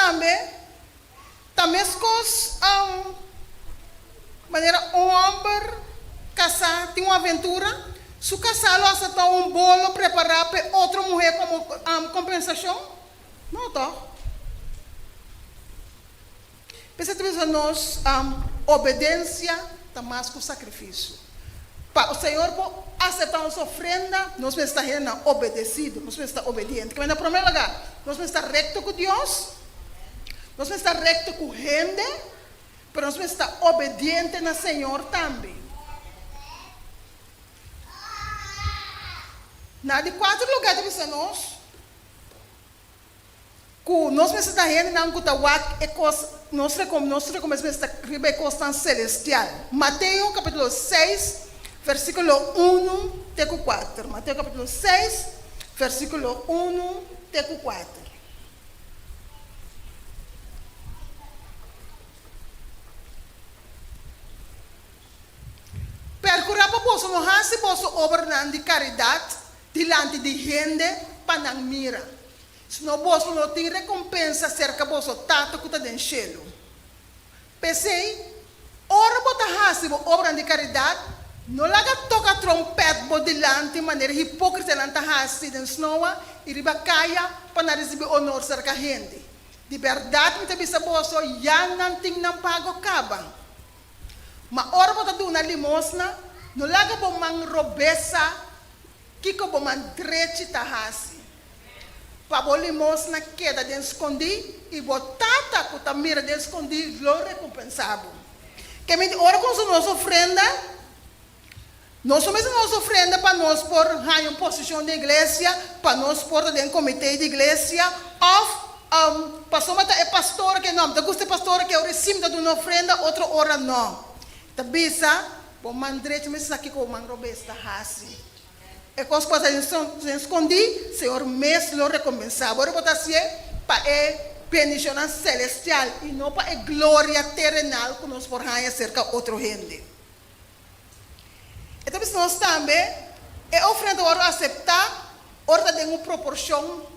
também com maneira homem casar, tem uma aventura. Se casá-lo a um bolo preparar para outra mulher como compensação, não está. Pensamos nós, obediência, está mais com sacrifício. Para o Senhor aceitar nossa ofrenda, nós vamos estar obedecidos, nós vamos estar obedientes. Em primeiro lugar, nós vamos estar recto com Deus, nós vamos estar recto com gente, mas nós vamos estar obedientes no Senhor também. Na de 4 lugares de nós, que nós vamos estar rendo na Angutawak, nós recomendamos esta riba constante celestial. Mateus capítulo 6, versículo 1 até 4. Mateus capítulo 6, versículo 1 até 4. Percurar para você, não há se você obra de caridade, delante de gente para não mirar. Se não você não tem recompensa cerca você tato que está dentro do cielo. Pensei, ora botar hasibo obra de caridade, não laga toca trompete bo delante de maneira hipócrita não tá hasi den snowa e riba caia para receber honor cerca gente. De verdade me tabisa boso já não tem não pago caba. Ma ora bota do na limosna, no laga bom man robesa, kiko bom man drechi tahasi. Pa bo limosna queda de escondi e botata com mira de escondi lo recompensado. Que me ora com nossa ofrenda, nós somos nossa ofrenda para nós por uma posição de igreja, para nós por dentro comitê de igreja, ou pastor é pastor que não, da gusta pastor que eu recebo de uma ofrenda, outra hora não. Da bisa, bom mandrete me aqui com manrobesta hasi. E com as coisas escondi, Senhor mesmo lo recompensava. Agora botar assim para bendição celestial e não para a glória terrenal que nos forranha cerca outra gente. Então, nós também é ofrenda para aceitar, ordem de uma proporção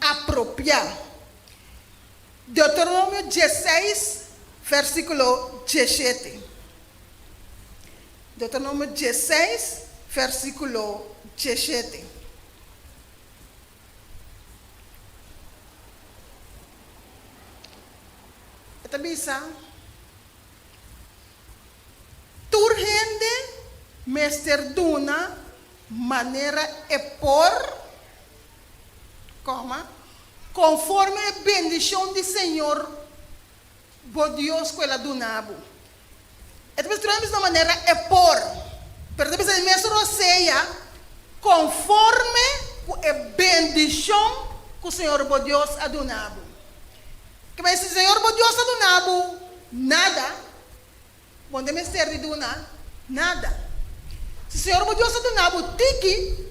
apropriada. Deuteronômio 16, versículo 17. Deuteronômio 16, versículo 17. Esta bisa, turgende mester duna maneira e por, conforme a bendição do Senhor, bo Deus que ela dunabo. Então, de uma maneira é por, pero depois ele mesmo roceia, conforme a bendição que o Senhor bo Deus adunabo. Que vai se o Senhor bo Deus adunabo, nada, onde me ser de duna, nada. Se o Senhor bo Deus adunabo, tiki,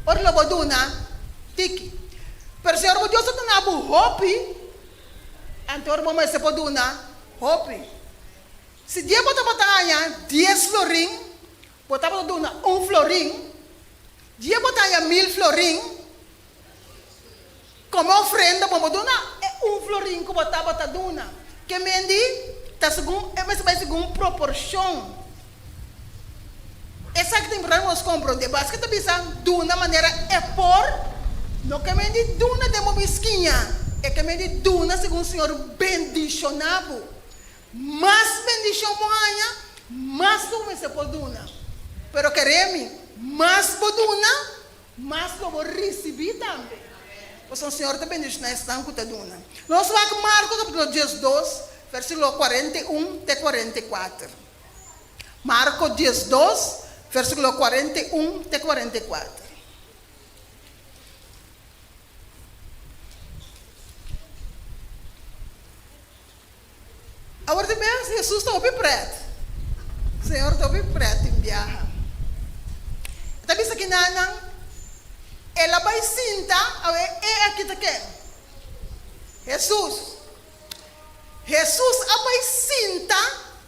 or lo bo duna, tiki. Pero o Senhor bo Deus adunabo, hopi, antor mo mais se bo duna, hopi. Se dia bota batalha 10 florim, bota duna 1 florim, dia batalha 1000 florim, como ofrenda, vamos duna é 1 florim que bota duna. Que mendi, tá segundo, é mais segundo proporção. Essa que tem para nós compreender, basta que bisa duna maneira é por, não que mendi duna de mobisquinha, é que mendi duna segundo o Senhor bendicionado. Más bendición mohanha, más tú me se poduna. Pero queremos más poduna, más lo vou receber também. Pues o Senhor te bendicionar esta duna. Nós vamos a Marcos capítulo 12, versículo 41 até 44. Marcos 12, versículo 41 até 44. Agora também Jesus está bem preto. O Senhor está bem preto em viagem. Então, isso aqui não. Ela vai sentar, é aqui também. Jesus vai sentar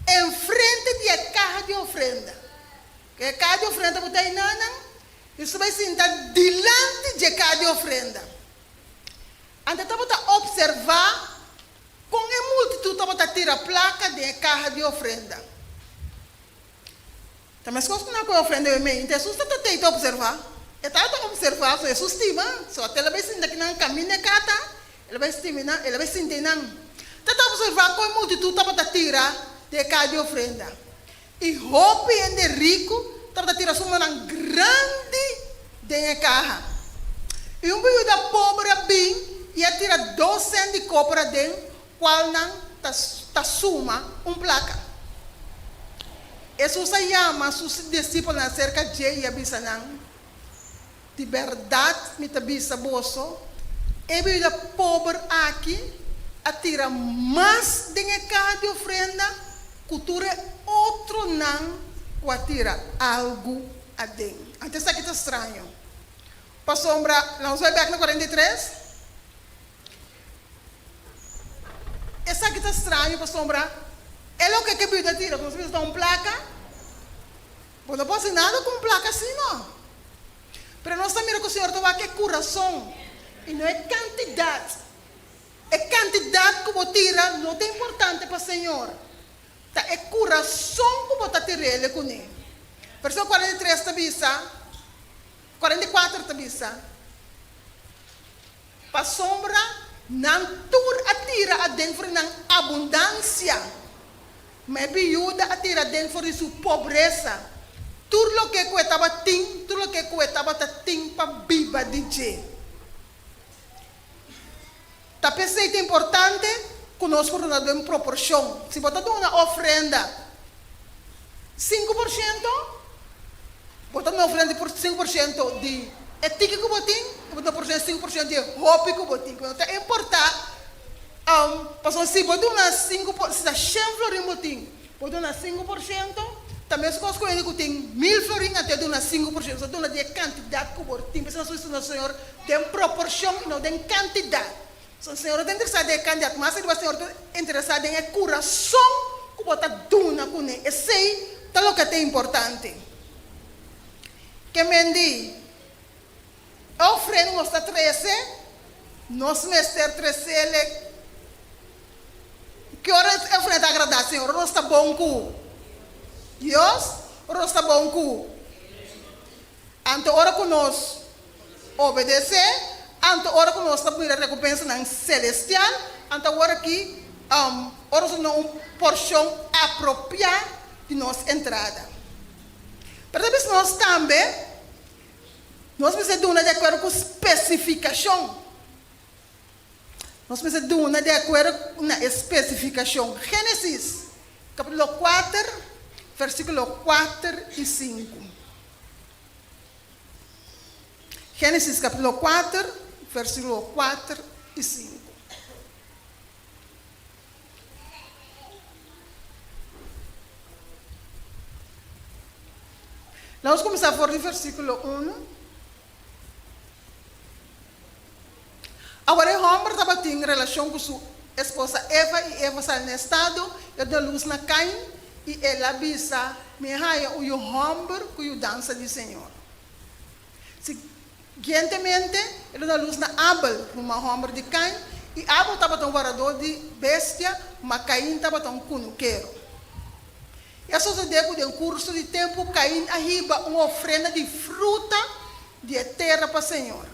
em frente da caixa de ofrenda. Que a caixa de ofrenda está aí, não. Isso vai sentar diante da caixa de ofrenda. Então, está observar. Com a multidão, estava tirar a placa de caixa de ofrenda. Também se você não tem ofrenda, então Jesus está tentando observar. Ele está observando, Jesus estima. Só até ele vai sentir que não caminha na casa, ele vai estimar, ele vai sentir não. Está observando com a multidão, estava tirar de caixa de ofrenda. E roupa de rico, estava tirar uma grande de caixa. E um filho da pobre bem, ia tirar 2 centos de copra dentro. Qual não está suma placa. Jesus chama seus discípulos acerca de e avisa não. De verdade, me avisa bolso. E vida pobre aqui, atira mais de caixa de ofrenda, cultura outro não, que atira algo a dentro. Antes aqui está estranho. Passou sombra, não vai back no 43. Essa aqui está estranho, para sombra. É o que a Bíblia tira, quando você dá uma placa. Não pode ser nada com placa assim, não. Mas nós também que o Senhor está aqui é coração. E não é quantidade. É quantidade que você tira, não é importante para o Senhor. É coração que você tira ele com ele. Versículo 43 está bisa. 44 está bisa. Para sombra. Não tur atira adentro na abundância. me viuda a tirar dentro de su pobreza. Tudo lo que cuetaba ting, tudo lo que cuetaba ta ting para viva DJ. Ta pensei que é importante que nós formamos em proporção. Se botar uma ofrenda 5%, botar uma ofrenda por 5% de etica que botin, botar por 5% de hobby que botin. Então é importante, se botar uma 5%, se dá 100 florim botin, botar uma 5%, também se coisa que tem 1000 florim até de uma 5%, só de uma quantidade que botin. Pensando no Senhor, tem proporção e não tem quantidade. Se o Senhor está interessado em candidato, mas se o Senhor está interessado em coração, que bota duna com ele. Esse é o que é importante. Que mendi, a ofrenda nos está 13, nós mestre 13, que hora a ofrenda está agradar, Senhor? Nós está bom com Deus, ou nós está bom com? Então, hora que nós obedecer, então, ora que nós estamos a recompensa na celestial, então, ora que ora uma porção apropriada de nossa entrada. Mas nós também, nós precisamos de acordo com especificação. Nós precisamos de acordo com a especificação. Gênesis, capítulo 4, versículo 4 e 5. Gênesis, capítulo 4, versículo 4 e 5. Vamos começar por o versículo 1. Agora, o homem estava em relação com sua esposa Eva, e Eva saiu no estado, e deu luz na Caim, e ela avisa, me raia o homem que dança do Senhor. Seguintemente, ele deu luz na Abel, uma homem de Caim, e Abel estava um varador de bestia, mas Caim estava um cunuqueiro. E a sucedeu que, no curso de tempo, Caim arriba uma oferenda de fruta de terra para o Senhor.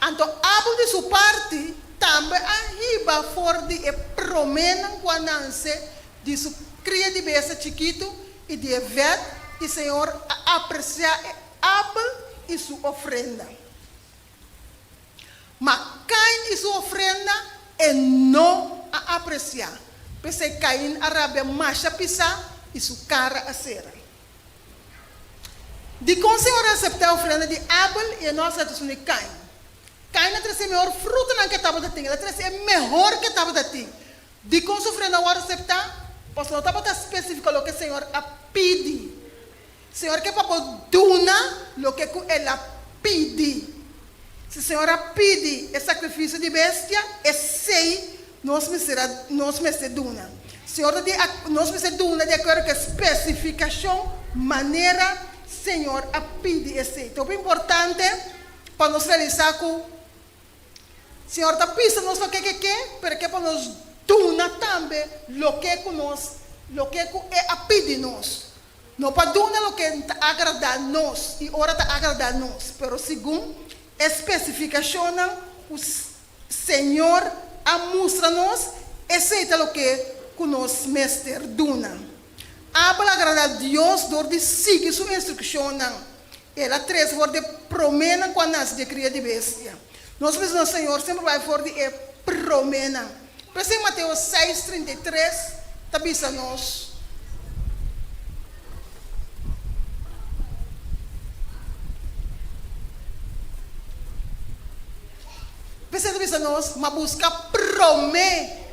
Então, Abel, de sua parte, também arriba fora de promena com a nasce de sua cria de bestia chiquito e de Evet, e o Senhor apreciar Abel e sua oferenda. Mas Caim e sua oferenda é não a apreciar. Porque Caim arabia macha pisar e sua cara a cera. De como o Senhor aceitar a oferenda de Abel e nós aceitar de Caim. Caim não trouxe a melhor fruta na que estava da tinha, ela trouxe a melhor que estava da tinha. De como a oferenda vai aceitar, porque não estava específico o que o Senhor a pede. O Senhor quer para duna o que ela pede. Se o Senhor a pede o sacrifício de bestia, é sei nós me ser duna. O Senhor nós me ser duna de acordo com a especificação, maneira, Senhor a pede esse. Então é importante para nós realizar que o Senhor está pisando nós o que quer, porque para nós duna também o que é a pedir nós. Não para duna o que está agradar nós e ora está agradar nós, pero segundo especificação o Senhor a mostra-nos aceita o que nós mestre duna. Abel agrada a Deus door de seguir sua instrução. Ela traz por de promena com a nasce de cria de bestia. Nós precisamos, Senhor, sempre vai for de promena. Por isso, em Mateus 6:33, tabisa nós. Você tabisa nós, mas busca promê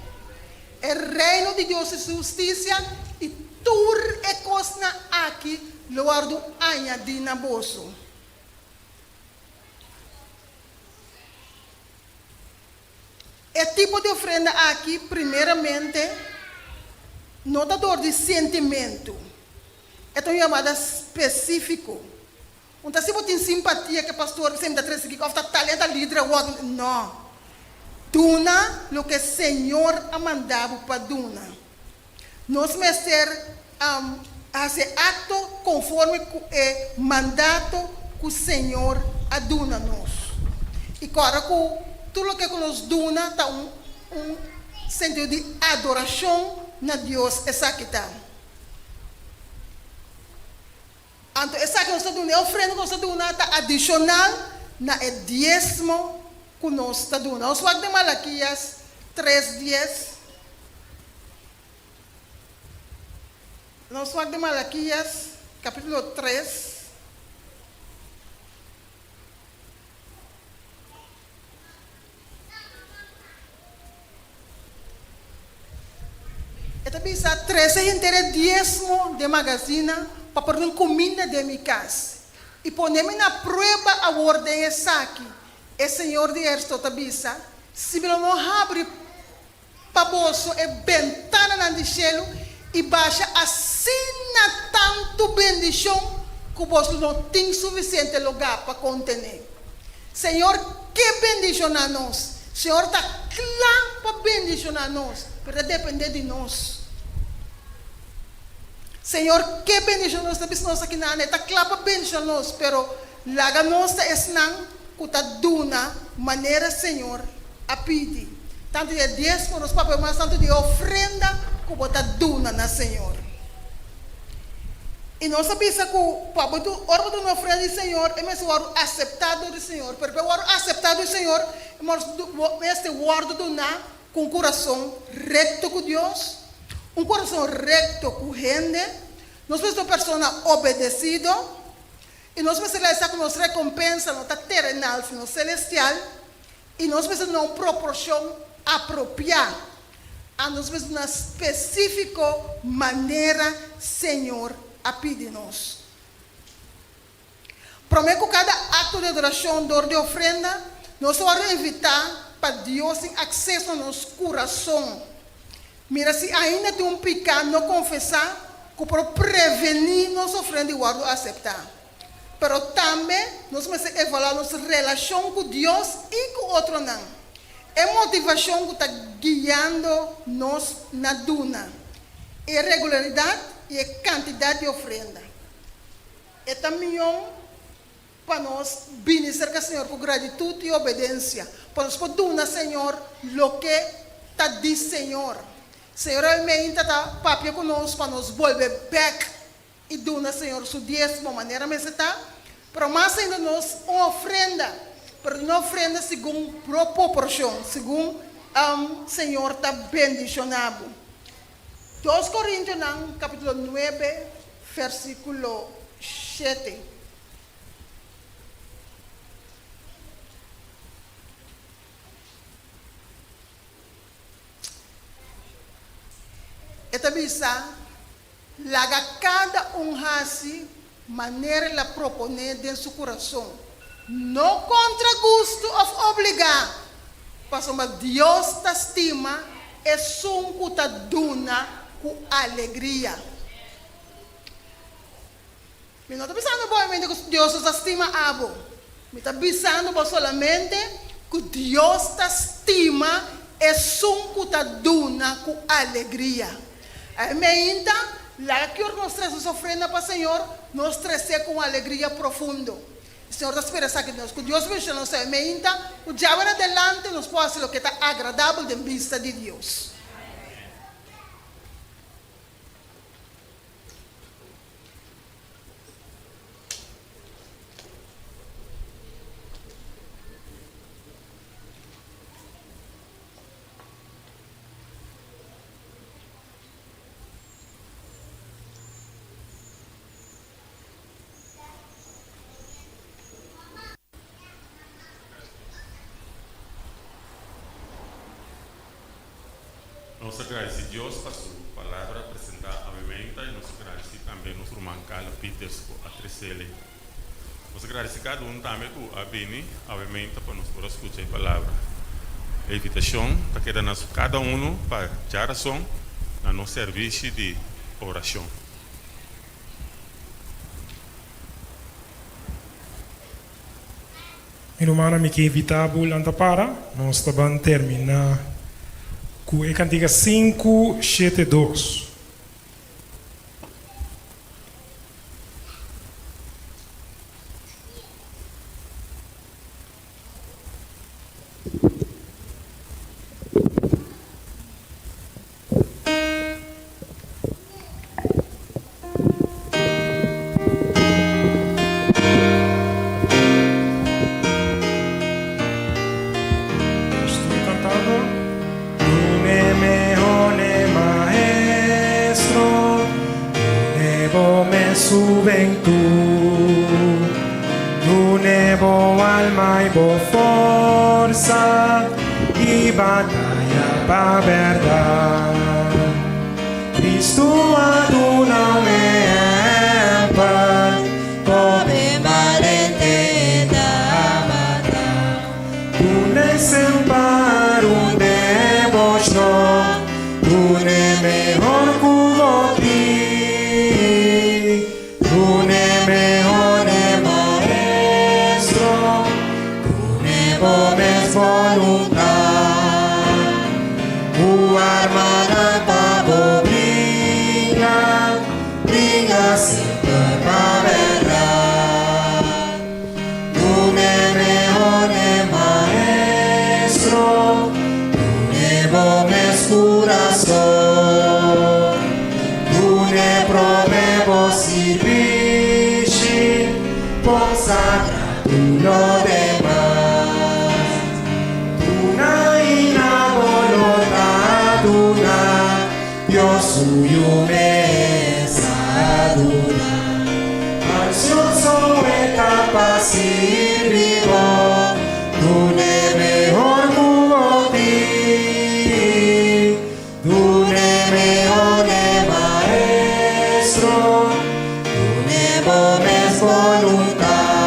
o reino de Deus e sua justiça e tur e cosna aqui. Loardo añadir na bolso. O tipo de ofrenda aqui, primeiramente, não dá dor de sentimento. É tão chamado específico. Então, se você tem simpatia que o pastor sempre dá três aqui, que está talento, líder, não. Duna, o que o Senhor a mandava para Duna. Nós mestre fazer acto conforme o mandato que o Senhor aduna nós. E agora, tudo o que nos duna está um sentido de adoração, na Deus essa que está. Então, essa que nós estamos dando, a oferenda que nós estamos dando, está adicional na diezmo que nós estamos dando. Nós vamos de Malaquias 3:10. Nós vamos de Malaquias, capítulo 3. Esta bisa 13 inteira diezmo de magazina para pôr comida de minha casa. E poner-me na prova a ordem essa aqui. O Senhor de Exército bisa, se não abre para bolso e ventana no céu e baixa assim tanto bendição que o bolso não tem suficiente lugar para conter. Senhor, que bendição a nós. Senhor está claro para bendicionar nós, mas depende de nós. Senhor, que bendição nós temos aqui na neta, claro para bendicionar nós, pero laga nossa é não que está duna maneira, Senhor, a pedir. Tanto de diezmo nos papéis, mas tanto de ofrenda que está duna na Senhor. E nós sabemos que o papo do órgão de uma ofrenda do Senhor é mesmo o órgão acceptado do Senhor. Porque o órgão acceptado do Senhor é este órgão do na com coração recto com Deus, um coração recto com gente. Nós somos uma pessoa obedecida e nós precisamos que nos recompensa, não está terrenal, sino celestial. E nós precisamos uma proporção apropriada. A nós precisamos uma específica maneira, Senhor, a pedir-nos. Prometo que cada ato de adoração, de ofrenda, nós vamos evitar para Deus ter acesso ao nosso coração. Mira, se ainda tem um pecado, não confessar, que para prevenir nossa ofrenda e guardo aceitar. Mas também, nós vamos evaluar nossa relação com Deus e com o outro não. É a motivação que está guiando nós na duna. É regularidade e a quantidade de ofrenda. É também para nós bendizer o Senhor com gratitude e obediência. Para nós poder Senhor, o que está diz Senhor. Senhor, realmente está papel conosco para nos volver back e dona Senhor su diezmo de maneira mais está. Para mais ainda nós uma ofrenda, para uma ofrenda segundo proporção, segundo Senhor está bendicionado. 2 Coríntios, capítulo 9, versículo 7. Esta bisa, laga cada hasi, maneira la proponer de seu coração. Não contra gosto ou obrigar. Mas Deus te estima e sunco te duna com alegria. Eu não estou pensando boamente que Deus te estima abo. Eu estou pensando solamente que Deus te estima e sunco te duna com alegria. Ainda, lá que nós trazemos ofrenda para o Senhor, nós trazemos com alegria profunda. O Senhor espera que Deus veja nos ainda, o dia adelante nos pode fazer o que está agradável de vista de Deus. Nós agradecemos a Deus por sua palavra apresentar a mementa e nós agradecemos também nosso irmão Carlos Peters por atrecer. Nós agradecemos cada um também por abrir a mementa para nós poder escutar a palavra. A invitação está quedando cada um para já razão no nosso serviço de oração. Irmã, me que invitar a para, nós estamos terminar. Com a cantiga 572. juventud. Nuevo alma y fuerza y batalla para verdad. Cristo aduna empat, come valente da batalla. Tu ne sempar un devoción, tu ne mejor cuvoti, tu ne mejor maestro, tu ne bomes voluntad, tu armada pavo bringa siempre para verdad. Tu ne mejor maestro, tu ne bomes corazón, tu ne promevo servici, consagra tu lo demás. Tu na volontà, tu na Dios suyo mesaduna. Ansioso etapa sirvivo, tu ne mejor cuvoti, tu ne mejor maestro, tu ne bomes voluntad,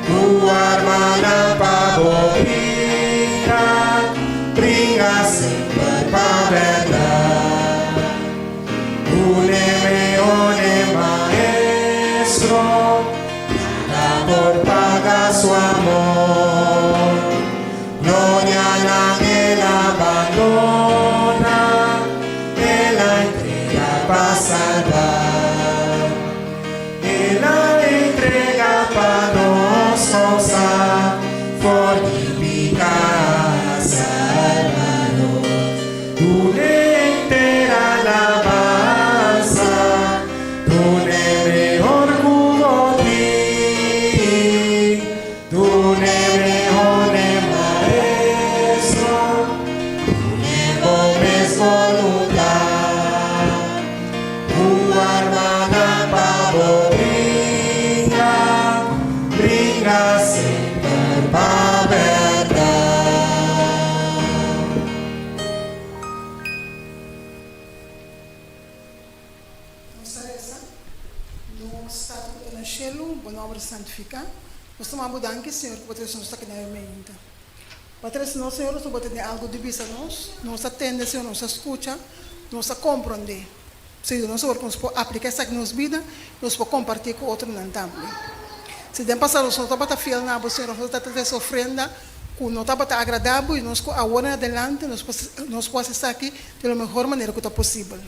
tu armada pavo bringa siempre para verdad. Tu ne mejor maestro, nada por pagar su amor. Gloria a él abandona, él la entrega para salvar. Él la entrega para nos causar, fortificar, Salvador. Tu ne entera alabanza, tu ne mejor cuvoti, tu ne mejor maestro, tu ne bomes voluntad, tu armada pavo bringa siempre para verdad. Nossa reza, no Stato do cielo, buona obra santificar. Nós tomamos danke, Senhor, que você nos está aqui na hermelinta. Padre, Senhor, Senhor, nós vamos ter algo de vista nos atende, Senhor, nos escuta, nos compreende. Senhor, nós vamos aplicar isso aqui nas vidas, nós vamos compartilhar com outros não também. Se tem passado, nós estamos a fiel na boa, Senhor, nós estamos a ofrenda, que não está agradável e nós agora adelante, nós podemos estar aqui da melhor maneira que está possível.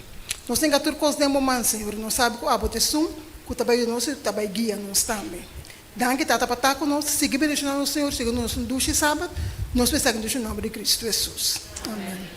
Nós temos que ter coisas de momento, Senhor, nós sabemos que a botação, que também nós também guia nós também. Danke, Tata, para estar conosco, seguir bendicionando o Senhor, seguir nos duche sábado, nós pensamos no nome de Cristo Jesus. Amém.